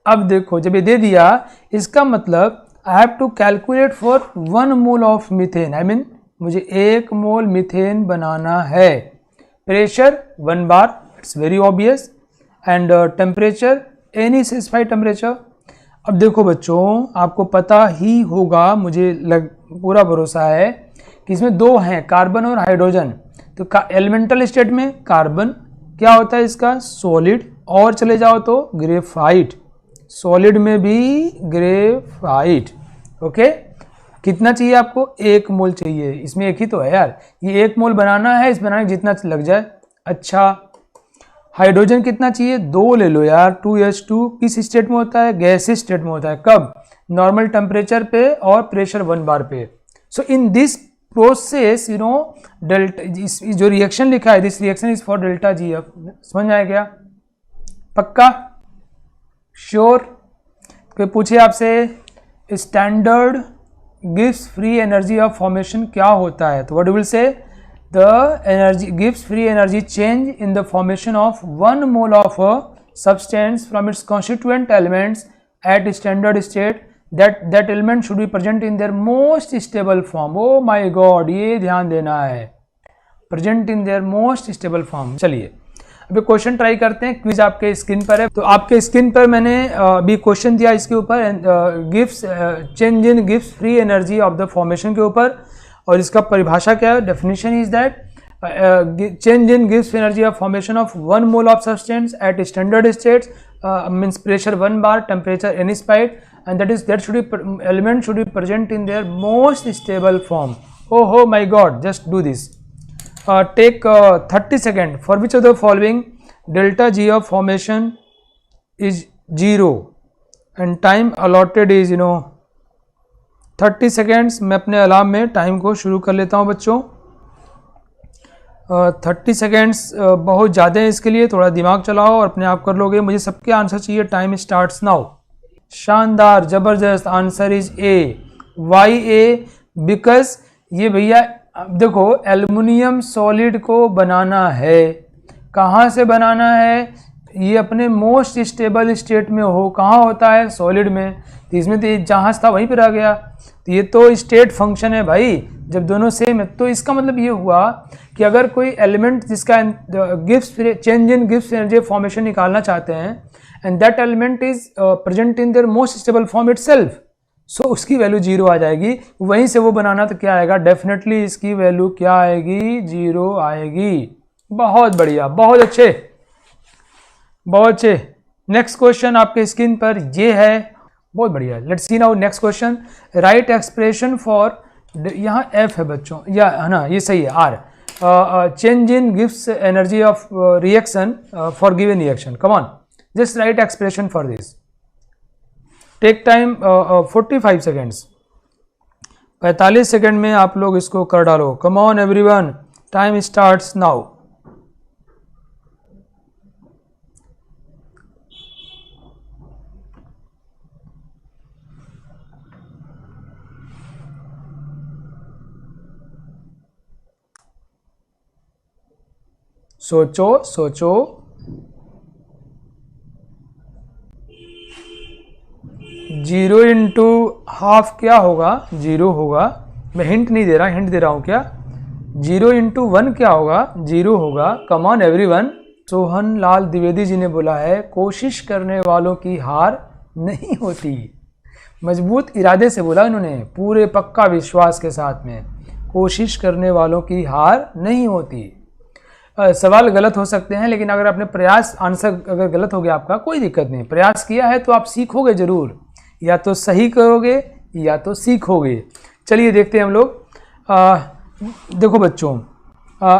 अब देखो जब ये दे दिया, इसका मतलब I have to calculate for 1 mole of methane, I mean मुझे 1 मोल मीथेन बनाना है। Pressure 1 bar, it's very obvious, and temperature any specified temperature. अब देखो बच्चों, आपको पता ही होगा, मुझे पूरा भरोसा है कि इसमें 2 हैं, कार्बन और हाइड्रोजन। तो एलिमेंटल स्टेट में कार्बन क्या होता है इसका, सॉलिड, और चले जाओ तो ग्रेफाइट, सॉलिड में भी ग्रेफाइट। ओके, कितना चाहिए आपको, 1 मोल चाहिए, इसमें एक ही तो है यार, ये 1 मोल बनाना है, इस बनाने जितना लग जाए। अच्छा, हाइड्रोजन कितना चाहिए, 2 ले लो यार, 2H2 किस स्टेट में होता है, गैसेस स्टेट में होता है, कब, नॉर्मल टेम्परेचर पे और प्रेशर 1 बार पे। सो इन दिस प्रोसेस डेल्टा, जो रिएक्शन लिखा है, this reaction is for delta GF। समझ में आया क्या, पक्का, श्योर। कोई पूछे आपसे standard gives free energy of formation क्या होता है, तो what you will say, the energy gives free energy change in the formation of 1 mole of a substance from its constituent elements at standard state, that element should be present in their most stable form। oh my god, ये ध्यान देना है, present in their most stable form। चलिए अभी question try करते हैं, quiz आपके screen पर है, तो आपके स्क्रीन पर मैंने अभी क्वेश्चन दिया इसके ऊपर, गिव्स चेंज इन गिव्स free energy of the formation के ऊपर, और इसका परिभाषा क्या है, definition is that change in गिव्स energy of formation of 1 mole of substance eight standard states, means pressure 1 bar, temperature any spied, and that should be element should be present in their most stable form। oh my god, just do this, take 30 seconds, for which of the following delta G of formation is 0 and time allotted is 30 seconds. मैं अपने alarm में time को शुरू कर लेता हूं बच्चों। 30 seconds बहुत ज़्यादा है, इसके लिए थोड़ा दिमाग चलाओ और अपने आप कर लोगे। मुझे सबके आंसर चाहिए, टाइम स्टार्ट्स नाउ। शानदार, ज़बरदस्त, answer is A, why A, because ये भैया देखो एल्युमिनियम सॉलिड को बनाना है, कहाँ से बनाना है, ये अपने मोस्ट स्टेबल स्टेट में हो, कहाँ होता है, सॉलिड में। तो इसमें तो जहाज था वहीं पर आ गया, तो ये तो स्टेट फंक्शन है भाई, जब दोनों सेम है। तो इसका मतलब ये हुआ कि अगर कोई एलिमेंट जिसका गिव्स चेंज इन गिव्स एनर्जी फॉर्मेशन निकालना चाहते हैं, and that element is present in their most stable form itself, सो उसकी वैल्यू 0 आ जाएगी। वहीं से वो बनाना तो क्या आएगा, डेफिनेटली इसकी वैल्यू क्या आएगी, 0 आएगी। बहुत बढ़िया, बहुत अच्छे, बहुत अच्छे। नेक्स्ट क्वेश्चन आपके स्क्रीन पर ये है, बहुत बढ़िया। Let's see now next question. Write expression for, यहाँ एफ है बच्चों, या है ना, ये सही है, आर। चेंज इन गिव्स energy of reaction for given reaction. Come on, just write expression for this. Take time 45 seconds, 45 second में आप लोग इसको कर डालो। Come on everyone, time starts now. सोचो सोचो। जीरो इंटू हाफ क्या होगा, 0 होगा। मैं हिंट नहीं दे रहा, हिंट दे रहा हूं क्या। 0 इंटू 1 क्या होगा, 0 होगा। Come on everyone. Sohan Lal Dwivedi ji ने बोला है, कोशिश करने वालों की हार नहीं होती। मजबूत इरादे से बोला इन्होंने, पूरे पक्का विश्वास के साथ में, कोशिश करने वालों की हार नहीं होती। सवाल गलत हो सकते हैं, लेकिन अगर आपने प्रयास, आंसर अगर गलत हो गया आपका, कोई दिक्कत नहीं। प्रयास किया है तो आप सीखोगे जरूर, या तो सही करोगे या तो सीखोगे। चलिए देखते हैं हम लोग। देखो बच्चों,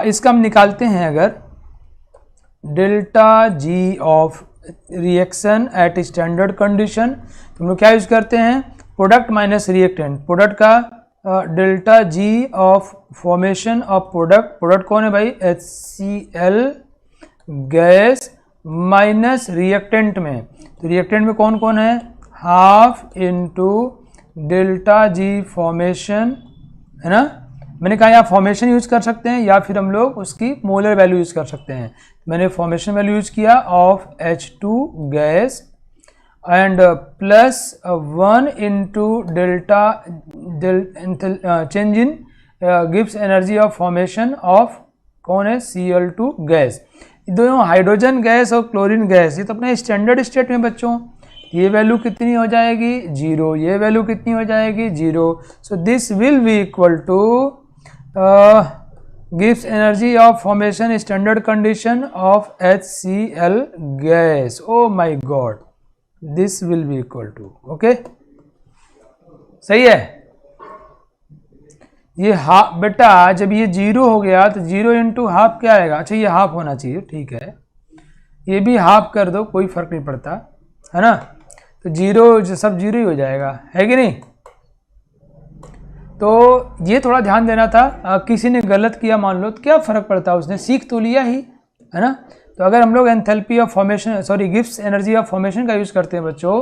इसका हम निकालते हैं। अगर delta G of reaction at standard condition, तो हम लोग क्या यूज करते हैं, प्रोडक्ट माइनस रिएक्टेंट। प्रोडक्ट का delta G of formation of product, product कौन है भाई, HCl गैस, माइनस रिएक्टेंट में, तो रिएक्टेंट में कौन कौन है, half into delta G formation, है ना। मैंने कहा यहाँ फॉर्मेशन यूज कर सकते हैं, या फिर हम लोग उसकी मोलर वैल्यू यूज कर सकते हैं। मैंने फॉर्मेशन वैल्यू यूज किया of H2 gas, and plus 1 into delta change in गिव्स एनर्जी ऑफ फॉर्मेशन ऑफ कौन है, Cl2 गैस। दोनों हाइड्रोजन गैस और क्लोरीन गैस, ये तो अपने स्टैंडर्ड स्टेट में बच्चों। ये वैल्यू कितनी हो जाएगी, 0। ये वैल्यू कितनी हो जाएगी, 0। So this will be equal to गिव्स energy of formation standard condition of HCl gas. Oh my god, this will be equal to, okay, सही है। ये हाफ, बेटा जब ये 0 हो गया तो 0 इंटू हाफ क्या आएगा, अच्छा ये हाफ होना चाहिए, ठीक है, ये भी हाफ कर दो, कोई फर्क नहीं पड़ता, है ना। तो 0 सब 0 ही हो जाएगा, है कि नहीं। तो ये थोड़ा ध्यान देना था। किसी ने गलत किया मान लो, तो क्या फ़र्क पड़ता है, उसने सीख तो लिया ही, है ना। तो अगर हम लोग enthalpy of formation, sorry gives energy of formation का यूज़ करते हैं बच्चों,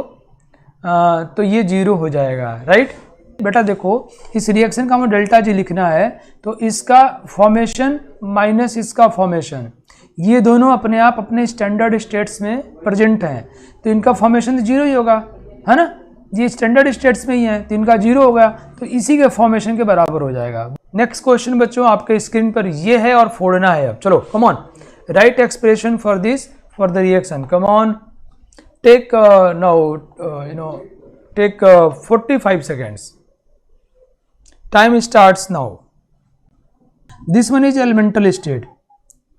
तो ये 0 हो जाएगा, राइट। बेटा देखो, इस रिएक्शन का हमें डेल्टा जी लिखना है, तो इसका फॉर्मेशन माइनस इसका फॉर्मेशन, ये दोनों अपने आप अपने स्टैंडर्ड स्टेट्स में प्रेजेंट हैं, तो इनका फॉर्मेशन तो 0 ही होगा, है ना। ये स्टैंडर्ड स्टेट्स में ही है, तो इनका 0 होगा, तो इसी के फॉर्मेशन के बराबर हो जाएगा। नेक्स्ट क्वेश्चन बच्चों आपके स्क्रीन पर ये है और फोड़ना है अब। चलो come on, right expression for this, for the reaction. Come on, take now take 45 seconds, time starts now. This one is elemental state,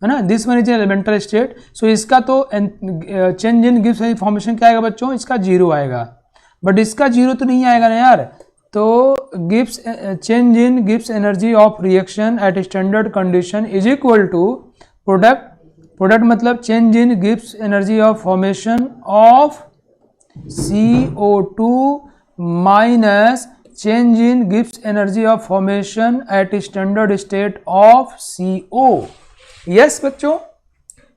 है ना, this one is elemental state. So इसका तो चेंज इन गिव्स फॉर्मेशन क्या आएगा बच्चों, इसका 0 आएगा, but इसका 0 तो नहीं आएगा ना यार। तो गिव्स चेंज इन गिव्स energy of reaction at standard condition is equal to product, product मतलब चेंज इन गिव्स energy of formation of CO2 minus change in गिव्स energy of formation eight standard state of CO। Yes बच्चों,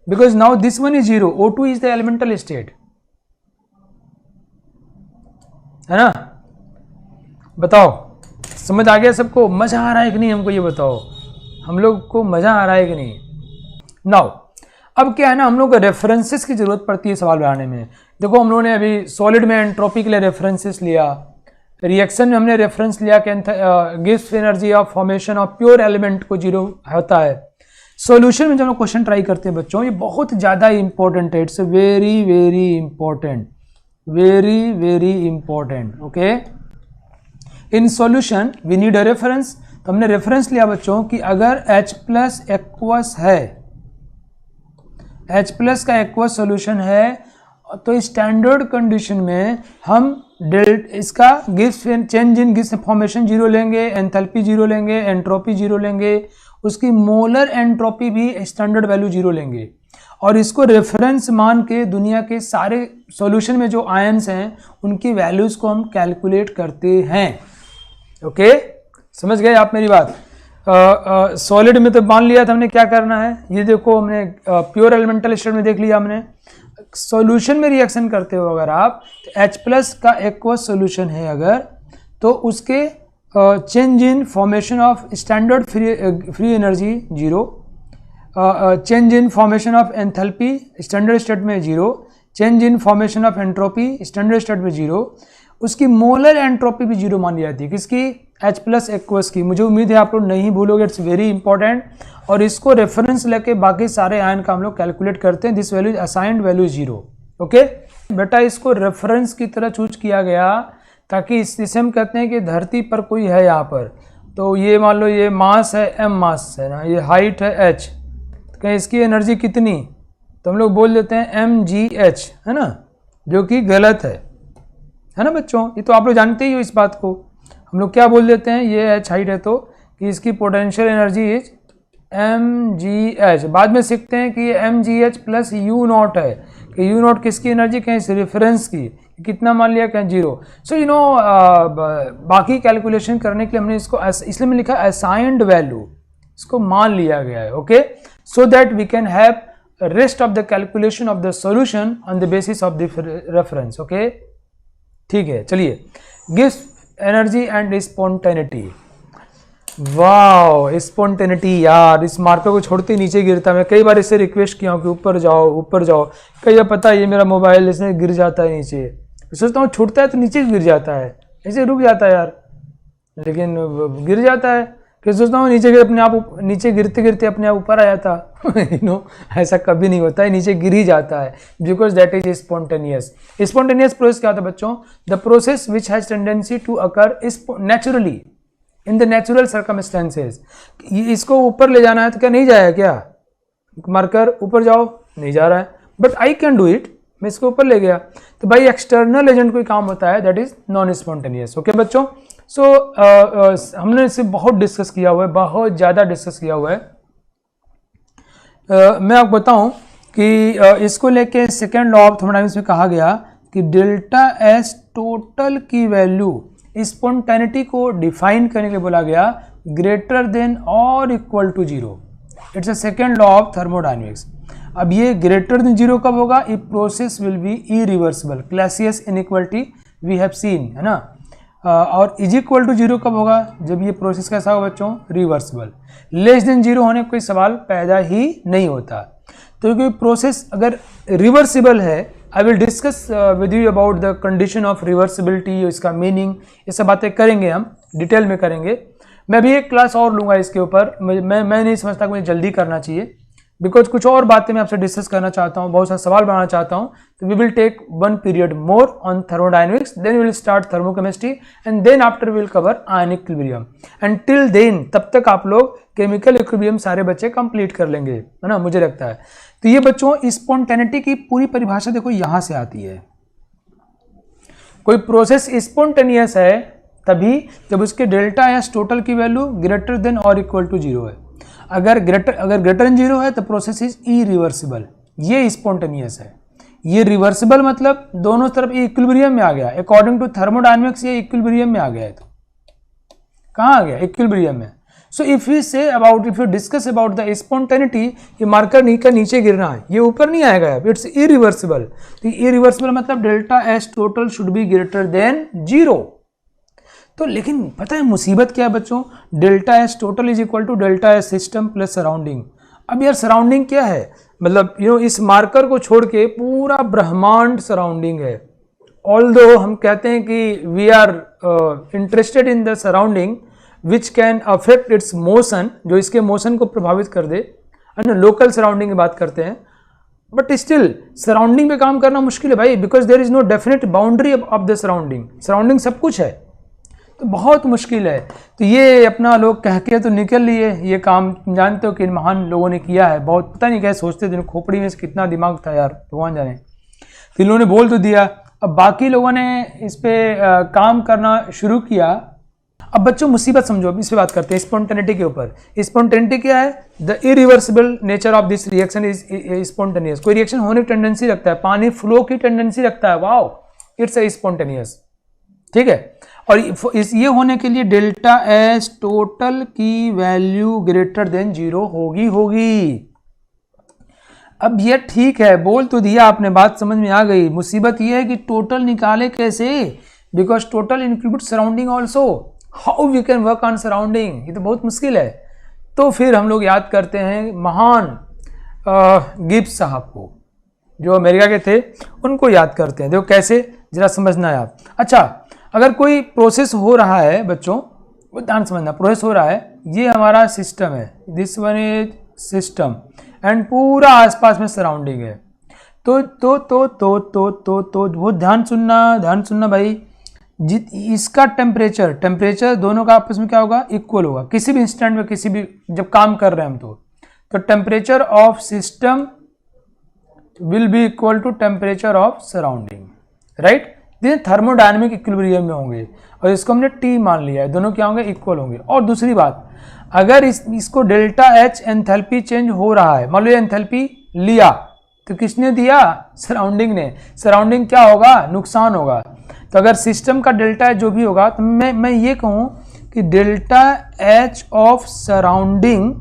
because now this one is 0, O2 is the elemental state, है ना। बताओ समझ आ गया सबको, मजा आ रहा है कि नहीं, हमको ये बताओ, हम लोग को मजा आ रहा है कि नहीं। नाउ अब क्या है ना, हम लोग को रेफरेंसेस की जरूरत पड़ती है सवाल बनाने में। देखो हम लोगों ने अभी सॉलिड में एंट्रोपी के लिए रेफरेंसेस लिया, रिएक्शन में हमने रेफरेंस लिया कि gives energy of formation of pure element को 0 होता है। सॉल्यूशन में जब हम क्वेश्चन ट्राई करते हैं बच्चों, ये बहुत ज़्यादा इंपॉर्टेंट है, it's very very important, very very important, okay. In solution we need a reference, तो हमने रेफरेंस लिया बच्चों कि अगर H प्लस एक्वस है, H प्लस का एक्वस सॉल्यूशन है, तो स्टैंडर्ड कंडीशन में हम इसका Gibbs change in Gibbs formation zero लेंगे, एंथैल्पी जीरो लेंगे, एंट्रोपी जीरो लेंगे, उसकी मोलर एंट्रोपी भी स्टैंडर्ड वैल्यू जीरो लेंगे, और इसको रेफरेंस मान के दुनिया के सारे सॉल्यूशन में जो आयंस हैं उनकी वैल्यूज को हम कैलकुलेट करते हैं। ओके, समझ गए आप मेरी बात? सॉलिड में तो मान लिया था हमने क्या करना है, ये देखो हमने प्योर एलिमेंटल स्टेट में देख लिया हमने। सॉल्यूशन में रिएक्शन करते हो अगर आप, तो H प्लस का एक्वस सॉल्यूशन है अगर, तो उसके change in formation of standard free energy zero, change in formation of enthalpy standard state में zero, change in formation of entropy standard state में जीरो, उसकी मोलर एंट्रोपी भी जीरो मान ली जाती है। किसकी? H प्लस एक्वस की। मुझे उम्मीद है आप लोग नहीं भूलोगे, इट्स वेरी इंपॉर्टेंट। और इसको रेफरेंस लेके बाकी सारे आयन का हम लोग कैलकुलेट करते हैं। This value assigned value zero. Okay बेटा, इसको रेफरेंस की तरह चूज किया गया ताकि इसे हम कहते हैं कि धरती पर कोई है यहाँ पर, तो ये मान लो ये मास है, m मास है ना, ये हाइट है h, तो कहीं इसकी एनर्जी कितनी, तो हम लोग बोल देते हैं mgh, है ना, जो कि गलत है ना बच्चों? ये तो आप लोग जानते ही हो इस बात को। हम लोग क्या बोल देते हैं, ये h हाइट है तो कि इसकी पोटेंशियल एनर्जी इज mgh। बाद में सीखते हैं कि ये mgh प्लस u नॉट है, कि u नॉट किसकी एनर्जी, कहीं इस रेफरेंस की, कितना मान लिया, कहीं जीरो। सो यू नो बाकी कैलकुलेशन करने के लिए हमने इसको इसलिए मैंने लिखा असाइंड वैल्यू, इसको मान लिया गया है। Okay, so that we can have rest of the calculation of the solution on the basis of the reference. Okay ठीक है, चलिए गिव्स energy and spontaneity. Wow, spontaneity यार, इस मार्कर को छोड़ते ही नीचे गिरता है। मैं कई बार इससे रिक्वेस्ट किया हूँ कि ऊपर जाओ ऊपर जाओ, कई बार पता है ये मेरा मोबाइल इसमें गिर जाता है नीचे, सोचता हूँ छूटता है तो नीचे गिर जाता है, ऐसे रुक जाता है यार, लेकिन गिर जाता है, फिर सोचता हूँ नीचे गिर अपने आप, नीचे गिरते गिरते अपने आप ऊपर आ जाता यू नो, ऐसा कभी नहीं होता है, नीचे गिर ही जाता है, because that is spontaneous. Spontaneous process क्या होता है बच्चों? The process which has tendency to occur naturally in the natural circumstances. इसको ऊपर ले जाना है तो क्या नहीं जाएगा क्या? मार्कर ऊपर जाओ, नहीं जा रहा है, but I can do it, मैं इसको ऊपर ले गया, तो भाई एक्सटर्नल एजेंट कोई काम होता है, that is non spontaneous. Okay बच्चों, सो हमने इसे बहुत डिस्कस किया हुआ है, बहुत ज़्यादा डिस्कस किया हुआ है। मैं आपको बताऊं कि इसको लेके सेकेंड लॉ ऑफ थर्मोडायनामिक्स में कहा गया कि डेल्टा एस टोटल की वैल्यू स्पॉन्टेनिटी को डिफाइन करने के लिए बोला गया ग्रेटर देन और equal to zero. It's a second law of thermodynamics. अब ये ग्रेटर देन जीरो कब होगा? If process will be irreversible, Clausius inequality we have seen, है ना। और इज इक्वल टू जीरो कब होगा? जब ये प्रोसेस कैसा होगा बच्चों? रिवर्सिबल। लेस देन जीरो होने का कोई सवाल पैदा ही नहीं होता। तो कोई प्रोसेस अगर रिवर्सिबल है, I will discuss with you about the condition of reversibility, इसका मीनिंग, ये सब बातें करेंगे, हम डिटेल में करेंगे। मैं भी एक क्लास और लूँगा इसके ऊपर। मैं नहीं समझता कि मुझे जल्दी करना चाहिए, बिकॉज कुछ और बातें मैं आपसे डिस्कस करना चाहता हूँ, बहुत सारे सवाल बनाना चाहता हूँ। तो we will take one period more on thermodynamics, then we will start thermochemistry and then after we will cover ionic equilibrium. And till then, तब तक आप लोग केमिकल इक्विलिब्रियम सारे बच्चे कंप्लीट कर लेंगे, है ना, मुझे लगता है। तो ये बच्चों स्पॉन्टेनिटी की पूरी परिभाषा देखो यहाँ से आती है। कोई प्रोसेस स्पॉन्टेनियस है तभी जब उसके डेल्टा एस टोटल की वैल्यू ग्रेटर देन और इक्वल टू जीरो है। अगर ग्रेटर देन जीरो है तो प्रोसेस इज इरिवर्सिबल, ये स्पॉन्टेनियस है। ये रिवर्सिबल मतलब दोनों तरफ इक्विलिब्रियम में आ गया। अकॉर्डिंग टू थर्मोडायनेमिक्स ये इक्विलिब्रियम में आ गया है। तो कहाँ आ गया? इक्विलिब्रियम में। So if you discuss about the spontaneity, ये मार्कर का नीचे गिरना है, ये ऊपर नहीं आएगा, इट्स इरिवर्सिबल। तो इरिवर्सिबल मतलब delta S total should be greater than zero. तो लेकिन पता है मुसीबत क्या है बच्चों? Delta S total is equal to delta S system plus surrounding. अब यार सराउंडिंग क्या है? मतलब इस मार्कर को छोड़ के पूरा ब्रह्मांड सराउंडिंग है। ऑल्दो हम कहते हैं कि we are interested in the surrounding which can affect its motion, जो इसके मोशन को प्रभावित कर दे, है ना। लोकल सराउंडिंग की बात करते हैं, बट स्टिल सराउंडिंग पे काम करना मुश्किल है भाई, because there is no definite boundary of the surrounding. Surrounding सब कुछ है, तो बहुत मुश्किल है। तो ये अपना लोग कह के तो निकल लिए, ये काम जानते हो कि इन महान लोगों ने किया है, बहुत पता नहीं क्या सोचते थे, खोपड़ी में से कितना दिमाग था यार, भगवान जाने। तो इन लोगों ने बोल तो दिया, अब बाकी लोगों ने इस पे काम करना शुरू किया। अब बच्चों मुसीबत समझो, अब इस पे बात करते हैं स्पॉन्टेनिटी के ऊपर। स्पॉन्टेनिटी क्या है? The irreversible nature of this reaction is spontaneous. कोई रिएक्शन होने की टेंडेंसी रखता है, पानी फ्लो की टेंडेंसी रखता है, वाओ इट्स ए स्पॉन्टेनियस, ठीक है। और ये होने के लिए डेल्टा एस टोटल की वैल्यू ग्रेटर देन 0 होगी। अब ये ठीक है, बोल तो दिया आपने, बात समझ में आ गई। मुसीबत ये है कि टोटल निकाले कैसे, because total include surrounding also. How we can work on surrounding, ये तो बहुत मुश्किल है। तो फिर हम लोग याद करते हैं महान गिब्स साहब को, जो अमेरिका के थे, उनको याद करते हैं। देखो कैसे, जरा समझना है आप। अच्छा, अगर कोई प्रोसेस हो रहा है बच्चों, वो ध्यान समझना, प्रोसेस हो रहा है, ये हमारा सिस्टम है, this one is system, and पूरा आसपास में सराउंडिंग है। तो बहुत ध्यान सुनना भाई। इसका टेम्परेचर दोनों का आपस में क्या होगा? इक्वल होगा। किसी भी इंस्टेंट में, किसी भी जब काम कर रहे हैं हम, तो temperature of system will be equal to temperature of surrounding, right. ये थर्मोडायनेमिक इक्विलिब्रियम में होंगे, और इसको हमने T मान लिया है, दोनों क्या होंगे? इक्वल होंगे। और दूसरी बात, अगर इसको डेल्टा H एंथैल्पी चेंज हो रहा है, मान लो एंथैल्पी लिया, तो किसने दिया? सराउंडिंग ने। सराउंडिंग क्या होगा? नुकसान होगा। तो अगर सिस्टम का डेल्टा जो भी होगा, तो मैं ये कहूँ कि delta H of surrounding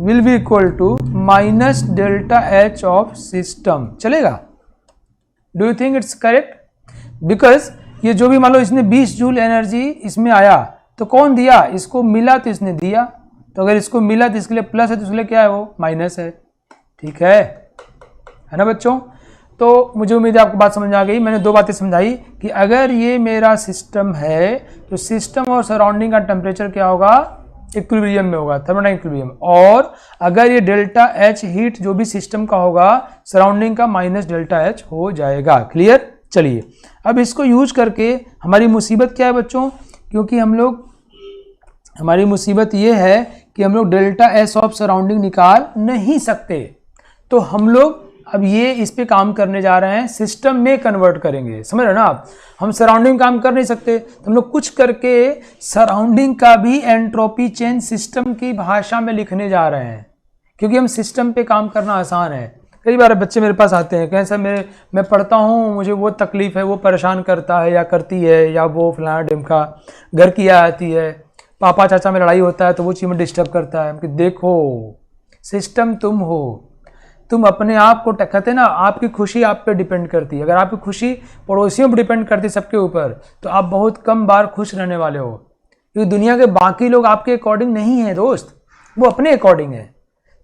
will be equal to minus delta H of system. चलेगा? Do you think it's correct? Because ये जो भी, मान लो इसने 20 जूल एनर्जी इसमें आया, तो कौन दिया? इसको मिला तो इसने दिया। तो अगर इसको मिला तो इसके लिए प्लस है, तो इसके लिए क्या है? वो माइनस है। ठीक है ना बच्चों? तो मुझे उम्मीद है आपको बात समझ आ गई। मैंने दो बातें समझाई कि अगर ये मेरा सिस्टम है, तो सिस्टम और सराउंडिंग का टेम्परेचर क्या होगा? इक्विलिब्रियम में होगा, थर्मोडायनेमिक इक्विलिब्रियम। और अगर ये डेल्टा H हीट जो भी सिस्टम का होगा, सराउंडिंग का माइनस डेल्टा H हो जाएगा। क्लियर? चलिए, अब इसको यूज करके हमारी मुसीबत क्या है बच्चों? क्योंकि हमारी मुसीबत ये है कि हम लोग डेल्टा एस ऑफ सराउंडिंग निकाल नहीं सकते, तो हम लोग अब ये इस पे काम करने जा रहे हैं, सिस्टम में कन्वर्ट करेंगे। समझ रहे ना आप? हम सराउंडिंग काम कर नहीं सकते, तो हम लोग कुछ करके सराउंडिंग का भी एंट्रोपी चेंज सिस्टम की भाषा में लिखने जा रहे हैं, क्योंकि हम सिस्टम पे काम करना आसान है। कई बार बच्चे मेरे पास आते हैं, कैसा मैं पढ़ता हूँ, मुझे वो तकलीफ है, वो परेशान करता है या करती है, या वो फलाना ढिमका, घर की आती है, पापा चाचा में लड़ाई होता है, तो वो चीज़ में डिस्टर्ब करता है कि देखो सिस्टम तुम हो, तुम अपने आप को कहते ना, आपकी खुशी आप पे डिपेंड करती है। अगर आपकी खुशी पड़ोसियों पर डिपेंड करती है सबके ऊपर, तो आप बहुत कम बार खुश रहने वाले हो, क्योंकि दुनिया के बाकी लोग आपके अकॉर्डिंग नहीं है दोस्त, वो अपने अकॉर्डिंग है।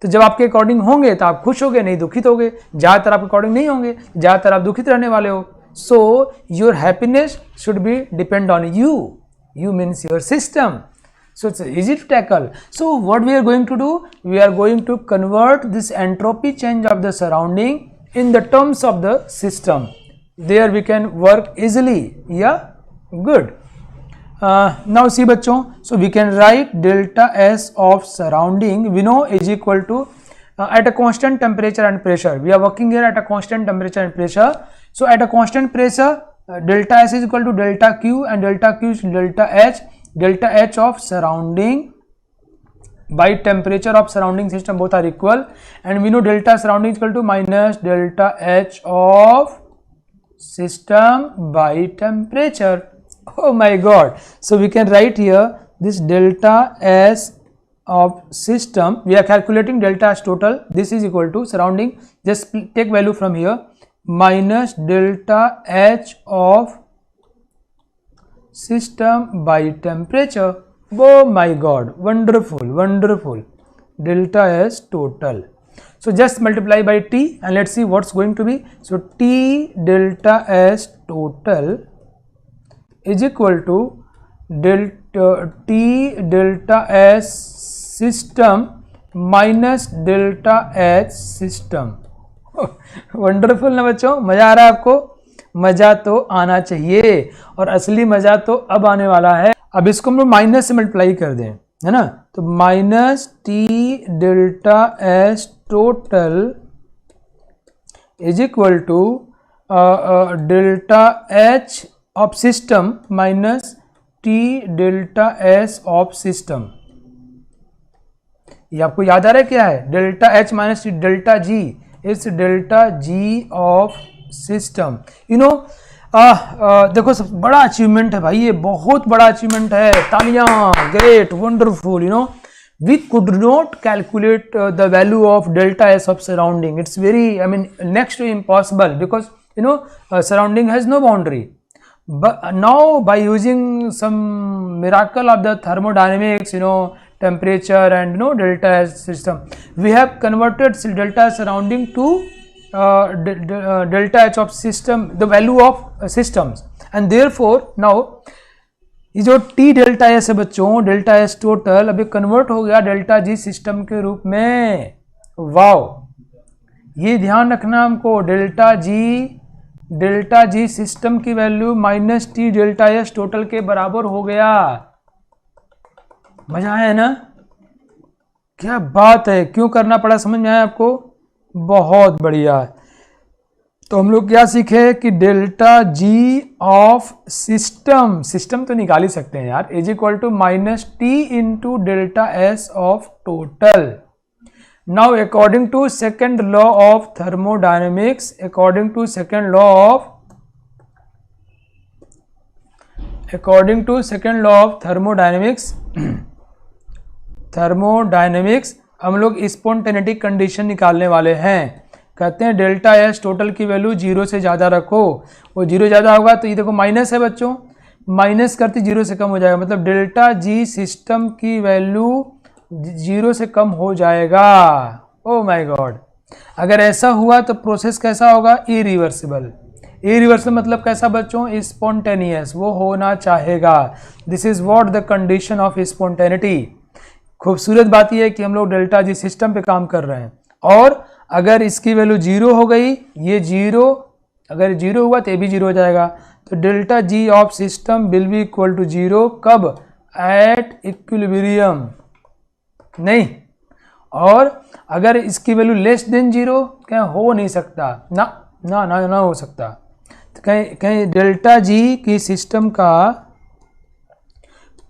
तो जब आपके अकॉर्डिंग होंगे तो आप खुश होगे, नहीं दुखित होगे। ज़्यादातर आपके अकॉर्डिंग नहीं होंगे, ज़्यादातर आप दुखित रहने वाले हो। So your happiness should be depend on you means your system. So it's easy to tackle. So what we are going to do, we are going to convert this entropy change of the surrounding in the terms of the system. There we can work easily. Yeah, good. Now see बच्चों, so we can write delta S of surrounding, we know is equal to at a constant temperature and pressure. We are working here at a constant temperature and pressure. So at a constant pressure, delta S is equal to delta Q, and delta Q is delta H. Delta H of surrounding by temperature of surrounding system both are equal, and we know delta surrounding is equal to minus delta H of system by temperature. Oh my god, so we can write here this delta S of system, we are calculating delta S total, this is equal to surrounding, just take value from here, minus delta H of system by temperature. Oh my god, wonderful, wonderful. Delta S total. So just multiply by T and let's see what's going to be. So T delta S total is equal to T delta S system minus delta H system. Wonderful ना बच्चों, मजा आ रहा है आपको? मजा तो आना चाहिए, और असली मजा तो अब आने वाला है। अब इसको हम लोग माइनस से मल्टीप्लाई कर दें, है ना, तो minus T delta S total is equal to delta H of system minus T delta S of system. ये आपको याद आ रहा है क्या है? Delta H minus T delta G is delta G of system. You know देखो सब बड़ा अचीवमेंट है भाई, ये बहुत बड़ा अचीवमेंट है, तालियां, great, wonderful. You know we could not calculate the value of delta S of surrounding, it's very I mean next to impossible because you know surrounding has no boundary. But now by using some miracle of the thermodynamics, you know, temperature and you know delta S system, we have converted delta surrounding to delta H of system, the value of systems, and therefore now ये जो T delta S है बच्चों, delta S total अभी convert हो गया delta G system के रूप में। वाओ, ये ध्यान रखना हमको, डेल्टा जी सिस्टम की value minus T delta S total के बराबर हो गया। मजा आया ना? क्या बात है, क्यों करना पड़ा, समझ में आया आपको? बहुत बढ़िया। तो हम लोग क्या सीखे कि delta G of system, system तो निकाल ही सकते हैं यार, is equal to minus T into delta S of total. Now according to second law of thermodynamics, according to second law of thermodynamics हम लोग स्पॉन्टेनिटी कंडीशन निकालने वाले हैं। कहते हैं डेल्टा एस टोटल की वैल्यू 0 से ज़्यादा रखो, वो 0 ज़्यादा होगा तो ये देखो माइनस है बच्चों, माइनस करते 0 से कम हो जाएगा, मतलब डेल्टा जी सिस्टम की वैल्यू 0 से कम हो जाएगा। ओ माय गॉड, अगर ऐसा हुआ तो प्रोसेस कैसा होगा? इरिवर्सिबल। इरिवर्सिबल मतलब कैसा बच्चों? स्पॉन्टेनियस, वो होना चाहेगा। This is what the condition of spontaneity. खूबसूरत बात यह है कि हम लोग डेल्टा जी सिस्टम पे काम कर रहे हैं, और अगर इसकी वैल्यू 0 हो गई, ये 0 अगर 0 हुआ तो ये भी 0 हो जाएगा, तो delta G of system will be equal to 0। कब? एट इक्विलिब्रियम नहीं, और अगर इसकी वैल्यू लेस देन 0 क्या हो नहीं सकता, ना ना ना ना हो सकता। तो कहीं डेल्टा जी की सिस्टम का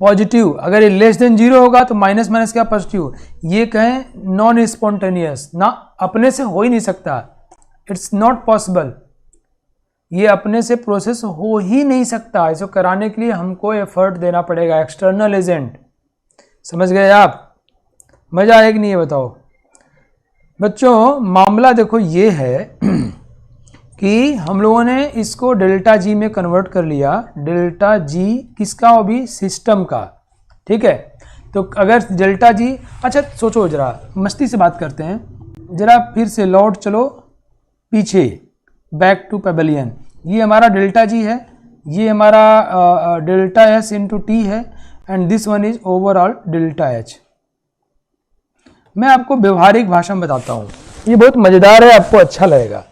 पॉजिटिव, अगर ये लेस देन 0 होगा तो माइनस माइनस क्या पॉजिटिव, ये कहें नॉन स्पॉन्टेनियस, ना अपने से हो ही नहीं सकता, इट्स नॉट पॉसिबल, ये अपने से प्रोसेस हो ही नहीं सकता। इसको कराने के लिए हमको एफर्ट देना पड़ेगा, एक्सटर्नल एजेंट। समझ गए आप? मजा आया कि नहीं है बताओ बच्चों? मामला देखो ये है कि हम लोगों ने इसको डेल्टा जी में कन्वर्ट कर लिया, डेल्टा जी किसका? अभी सिस्टम का, ठीक है। तो अगर डेल्टा जी, अच्छा सोचो जरा, मस्ती से बात करते हैं जरा, फिर से लौट चलो पीछे, बैक टू पेबलियन। ये हमारा डेल्टा जी है, ये हमारा डेल्टा एस इंटू टी है, and this one is overall delta H. मैं आपको व्यवहारिक भाषा में बताता हूँ, ये बहुत मज़ेदार है, आपको अच्छा लगेगा।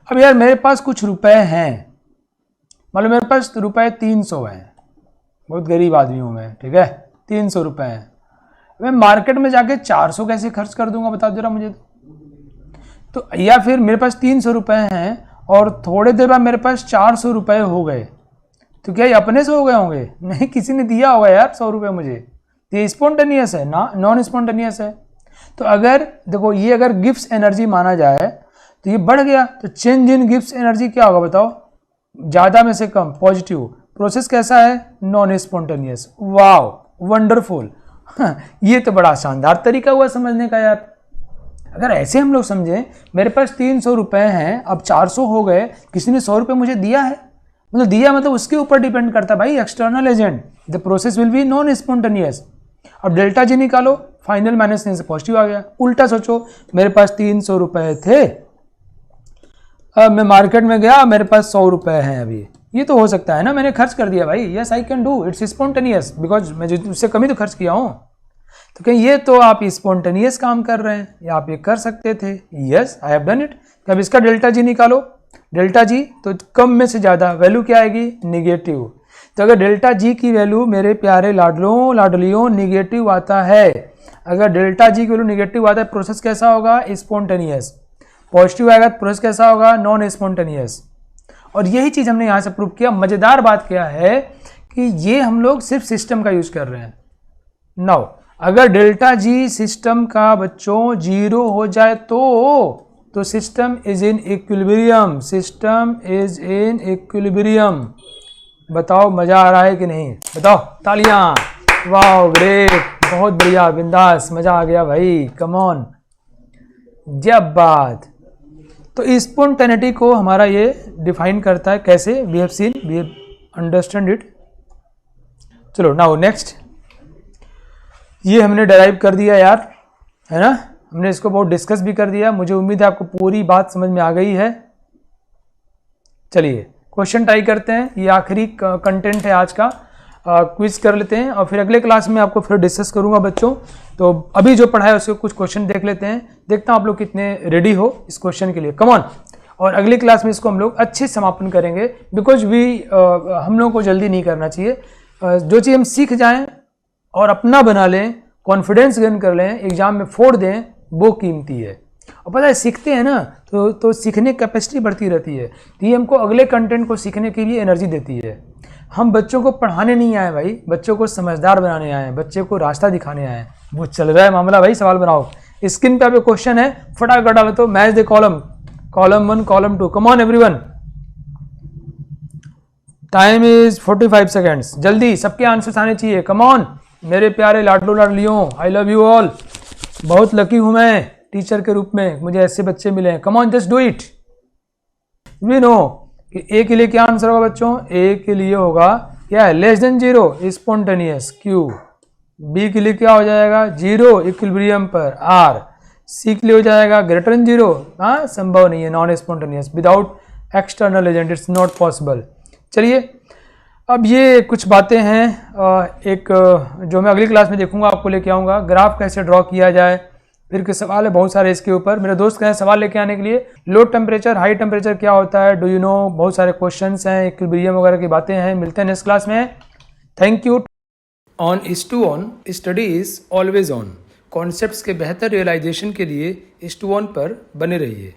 अब यार मेरे पास कुछ रुपए हैं, मतलब मेरे पास रुपए 300 हैं, बहुत गरीब आदमी हूँ मैं, ठीक है, 300 रुपए हैं, मैं मार्केट में जाके 400 कैसे खर्च कर दूंगा बता जरा मुझे। तो या फिर मेरे पास 300 रुपए हैं और थोड़े देर बाद मेरे पास 400 रुपए हो गए, तो क्या ये अपने से हो गए होंगे? नहीं, किसी ने दिया होगा यार 100 रुपये मुझे, ये स्पॉन्टेनियस है ना, नॉन स्पॉन्टेनियस है। तो अगर देखो ये अगर गिब्स एनर्जी माना जाए तो ये बढ़ गया, तो चेंज इन गिब्स एनर्जी क्या होगा बताओ? ज़्यादा में से कम, पॉजिटिव। प्रोसेस कैसा है? Non spontaneous. Wow, wonderful. ये तो बड़ा शानदार तरीका हुआ समझने का यार। अगर ऐसे हम लोग समझें, मेरे पास 300 रुपये हैं, अब 400 हो गए, किसी ने 100 रुपये मुझे दिया है, मतलब दिया मतलब उसके ऊपर डिपेंड करता है भाई, external agent, the process will B non spontaneous. अब डेल्टा जी निकालो, फाइनल माइनस से पॉजिटिव आ गया। उल्टा सोचो, मेरे पास 300 रुपये थे, अब मैं मार्केट में गया, मेरे पास 100 रुपये हैं अभी, ये तो हो सकता है ना, मैंने खर्च कर दिया भाई, yes I can do, it's spontaneous, because मैं उससे कम ही तो खर्च किया हूँ। तो कहीं ये तो आप स्पॉन्टेनियस काम कर रहे हैं, या आप ये कर सकते थे, yes I have done it. अब इसका डेल्टा जी निकालो, डेल्टा जी तो कम में से ज़्यादा, वैल्यू क्या आएगी? निगेटिव। तो अगर डेल्टा जी की वैल्यू मेरे प्यारे लाडलों लाडलियों निगेटिव आता है, अगर डेल्टा जी की वैल्यू निगेटिव आता है, प्रोसेस कैसा होगा? स्पॉन्टेनियस। पॉजिटिव आएगा तो प्रोसेस कैसा होगा? Non spontaneous. और यही चीज़ हमने यहाँ से प्रूव किया। मज़ेदार बात क्या है कि ये हम लोग सिर्फ सिस्टम का यूज कर रहे हैं। नाउ अगर डेल्टा जी सिस्टम का बच्चों 0 हो जाए तो system is in equilibrium, system is in equilibrium. बताओ मजा आ रहा है कि नहीं? बताओ, तालियां। वाह ग्रेट, बहुत बढ़िया, बिंदास, मजा आ गया भाई, कम ऑन। जब बात तो स्पॉन्टेनिटी को हमारा ये डिफाइन करता है कैसे? We have seen, we have understand it. चलो नाउ नेक्स्ट, ये हमने डेराइव कर दिया यार, है ना, हमने इसको बहुत डिस्कस भी कर दिया। मुझे उम्मीद है आपको पूरी बात समझ में आ गई है। चलिए क्वेश्चन ट्राई करते हैं, ये आखिरी कंटेंट है आज का। क्विज कर लेते हैं और फिर अगले क्लास में आपको फिर डिस्कस करूंगा बच्चों। तो अभी जो पढ़ा है उसके कुछ क्वेश्चन देख लेते हैं, देखता हूं आप लोग कितने रेडी हो इस क्वेश्चन के लिए। Come on. और अगली क्लास में इसको हम लोग अच्छे समापन करेंगे, बिकॉज हम लोगों को जल्दी नहीं करना चाहिए। जो चीज़ हम सीख जाएं और अपना बना लें, कॉन्फिडेंस गेन कर लें, एग्जाम में फोड़ दें, वो कीमती है। और पता है सीखते हैं ना तो सीखने की कैपेसिटी बढ़ती रहती है, तो ये हमको अगले कंटेंट को सीखने के लिए एनर्जी देती है। हम बच्चों को पढ़ाने नहीं आए भाई, बच्चों को समझदार बनाने आए हैं, बच्चे को रास्ता दिखाने आए हैं। वो चल रहा है मामला भाई, सवाल बनाओ। स्क्रीन पे आप क्वेश्चन है, फटाफट डालो तो match the column, column 1 column 2। Come on everyone, time is 45 seconds. जल्दी सबके आंसर्स आने चाहिए। कम ऑन मेरे प्यारे लाडलो लाडलियों, आई लव यू ऑल। बहुत लकी हूं मैं टीचर के रूप में, मुझे ऐसे बच्चे मिले हैं। Come on just do it. We know कि ए के लिए क्या आंसर होगा बच्चों? ए के लिए होगा क्या है? Less than 0 spontaneous, Q. B के लिए क्या हो जाएगा? 0 इक्विलिब्रियम पर, आर। सी के लिए हो जाएगा ग्रेटर देन 0, हाँ संभव नहीं है, non spontaneous, without external agent it's not possible. चलिए अब ये कुछ बातें हैं, एक जो मैं अगली क्लास में देखूंगा, आपको लेके आऊँगा। ग्राफ कैसे ड्रॉ किया जाए, फिर के सवाल है बहुत सारे इसके ऊपर। मेरे दोस्त कहे सवाल लेके आने के लिए। लो टेम्परेचर हाई टेम्परेचर क्या होता है, डू यू नो, बहुत सारे क्वेश्चंस हैं, इक्विलिब्रियम वगैरह की बातें हैं। मिलते हैं नेक्स्ट क्लास में। Thank you. On is to on, study is always on. Concepts के बेहतर रियलाइजेशन के लिए इज टू ऑन पर बने रहिए।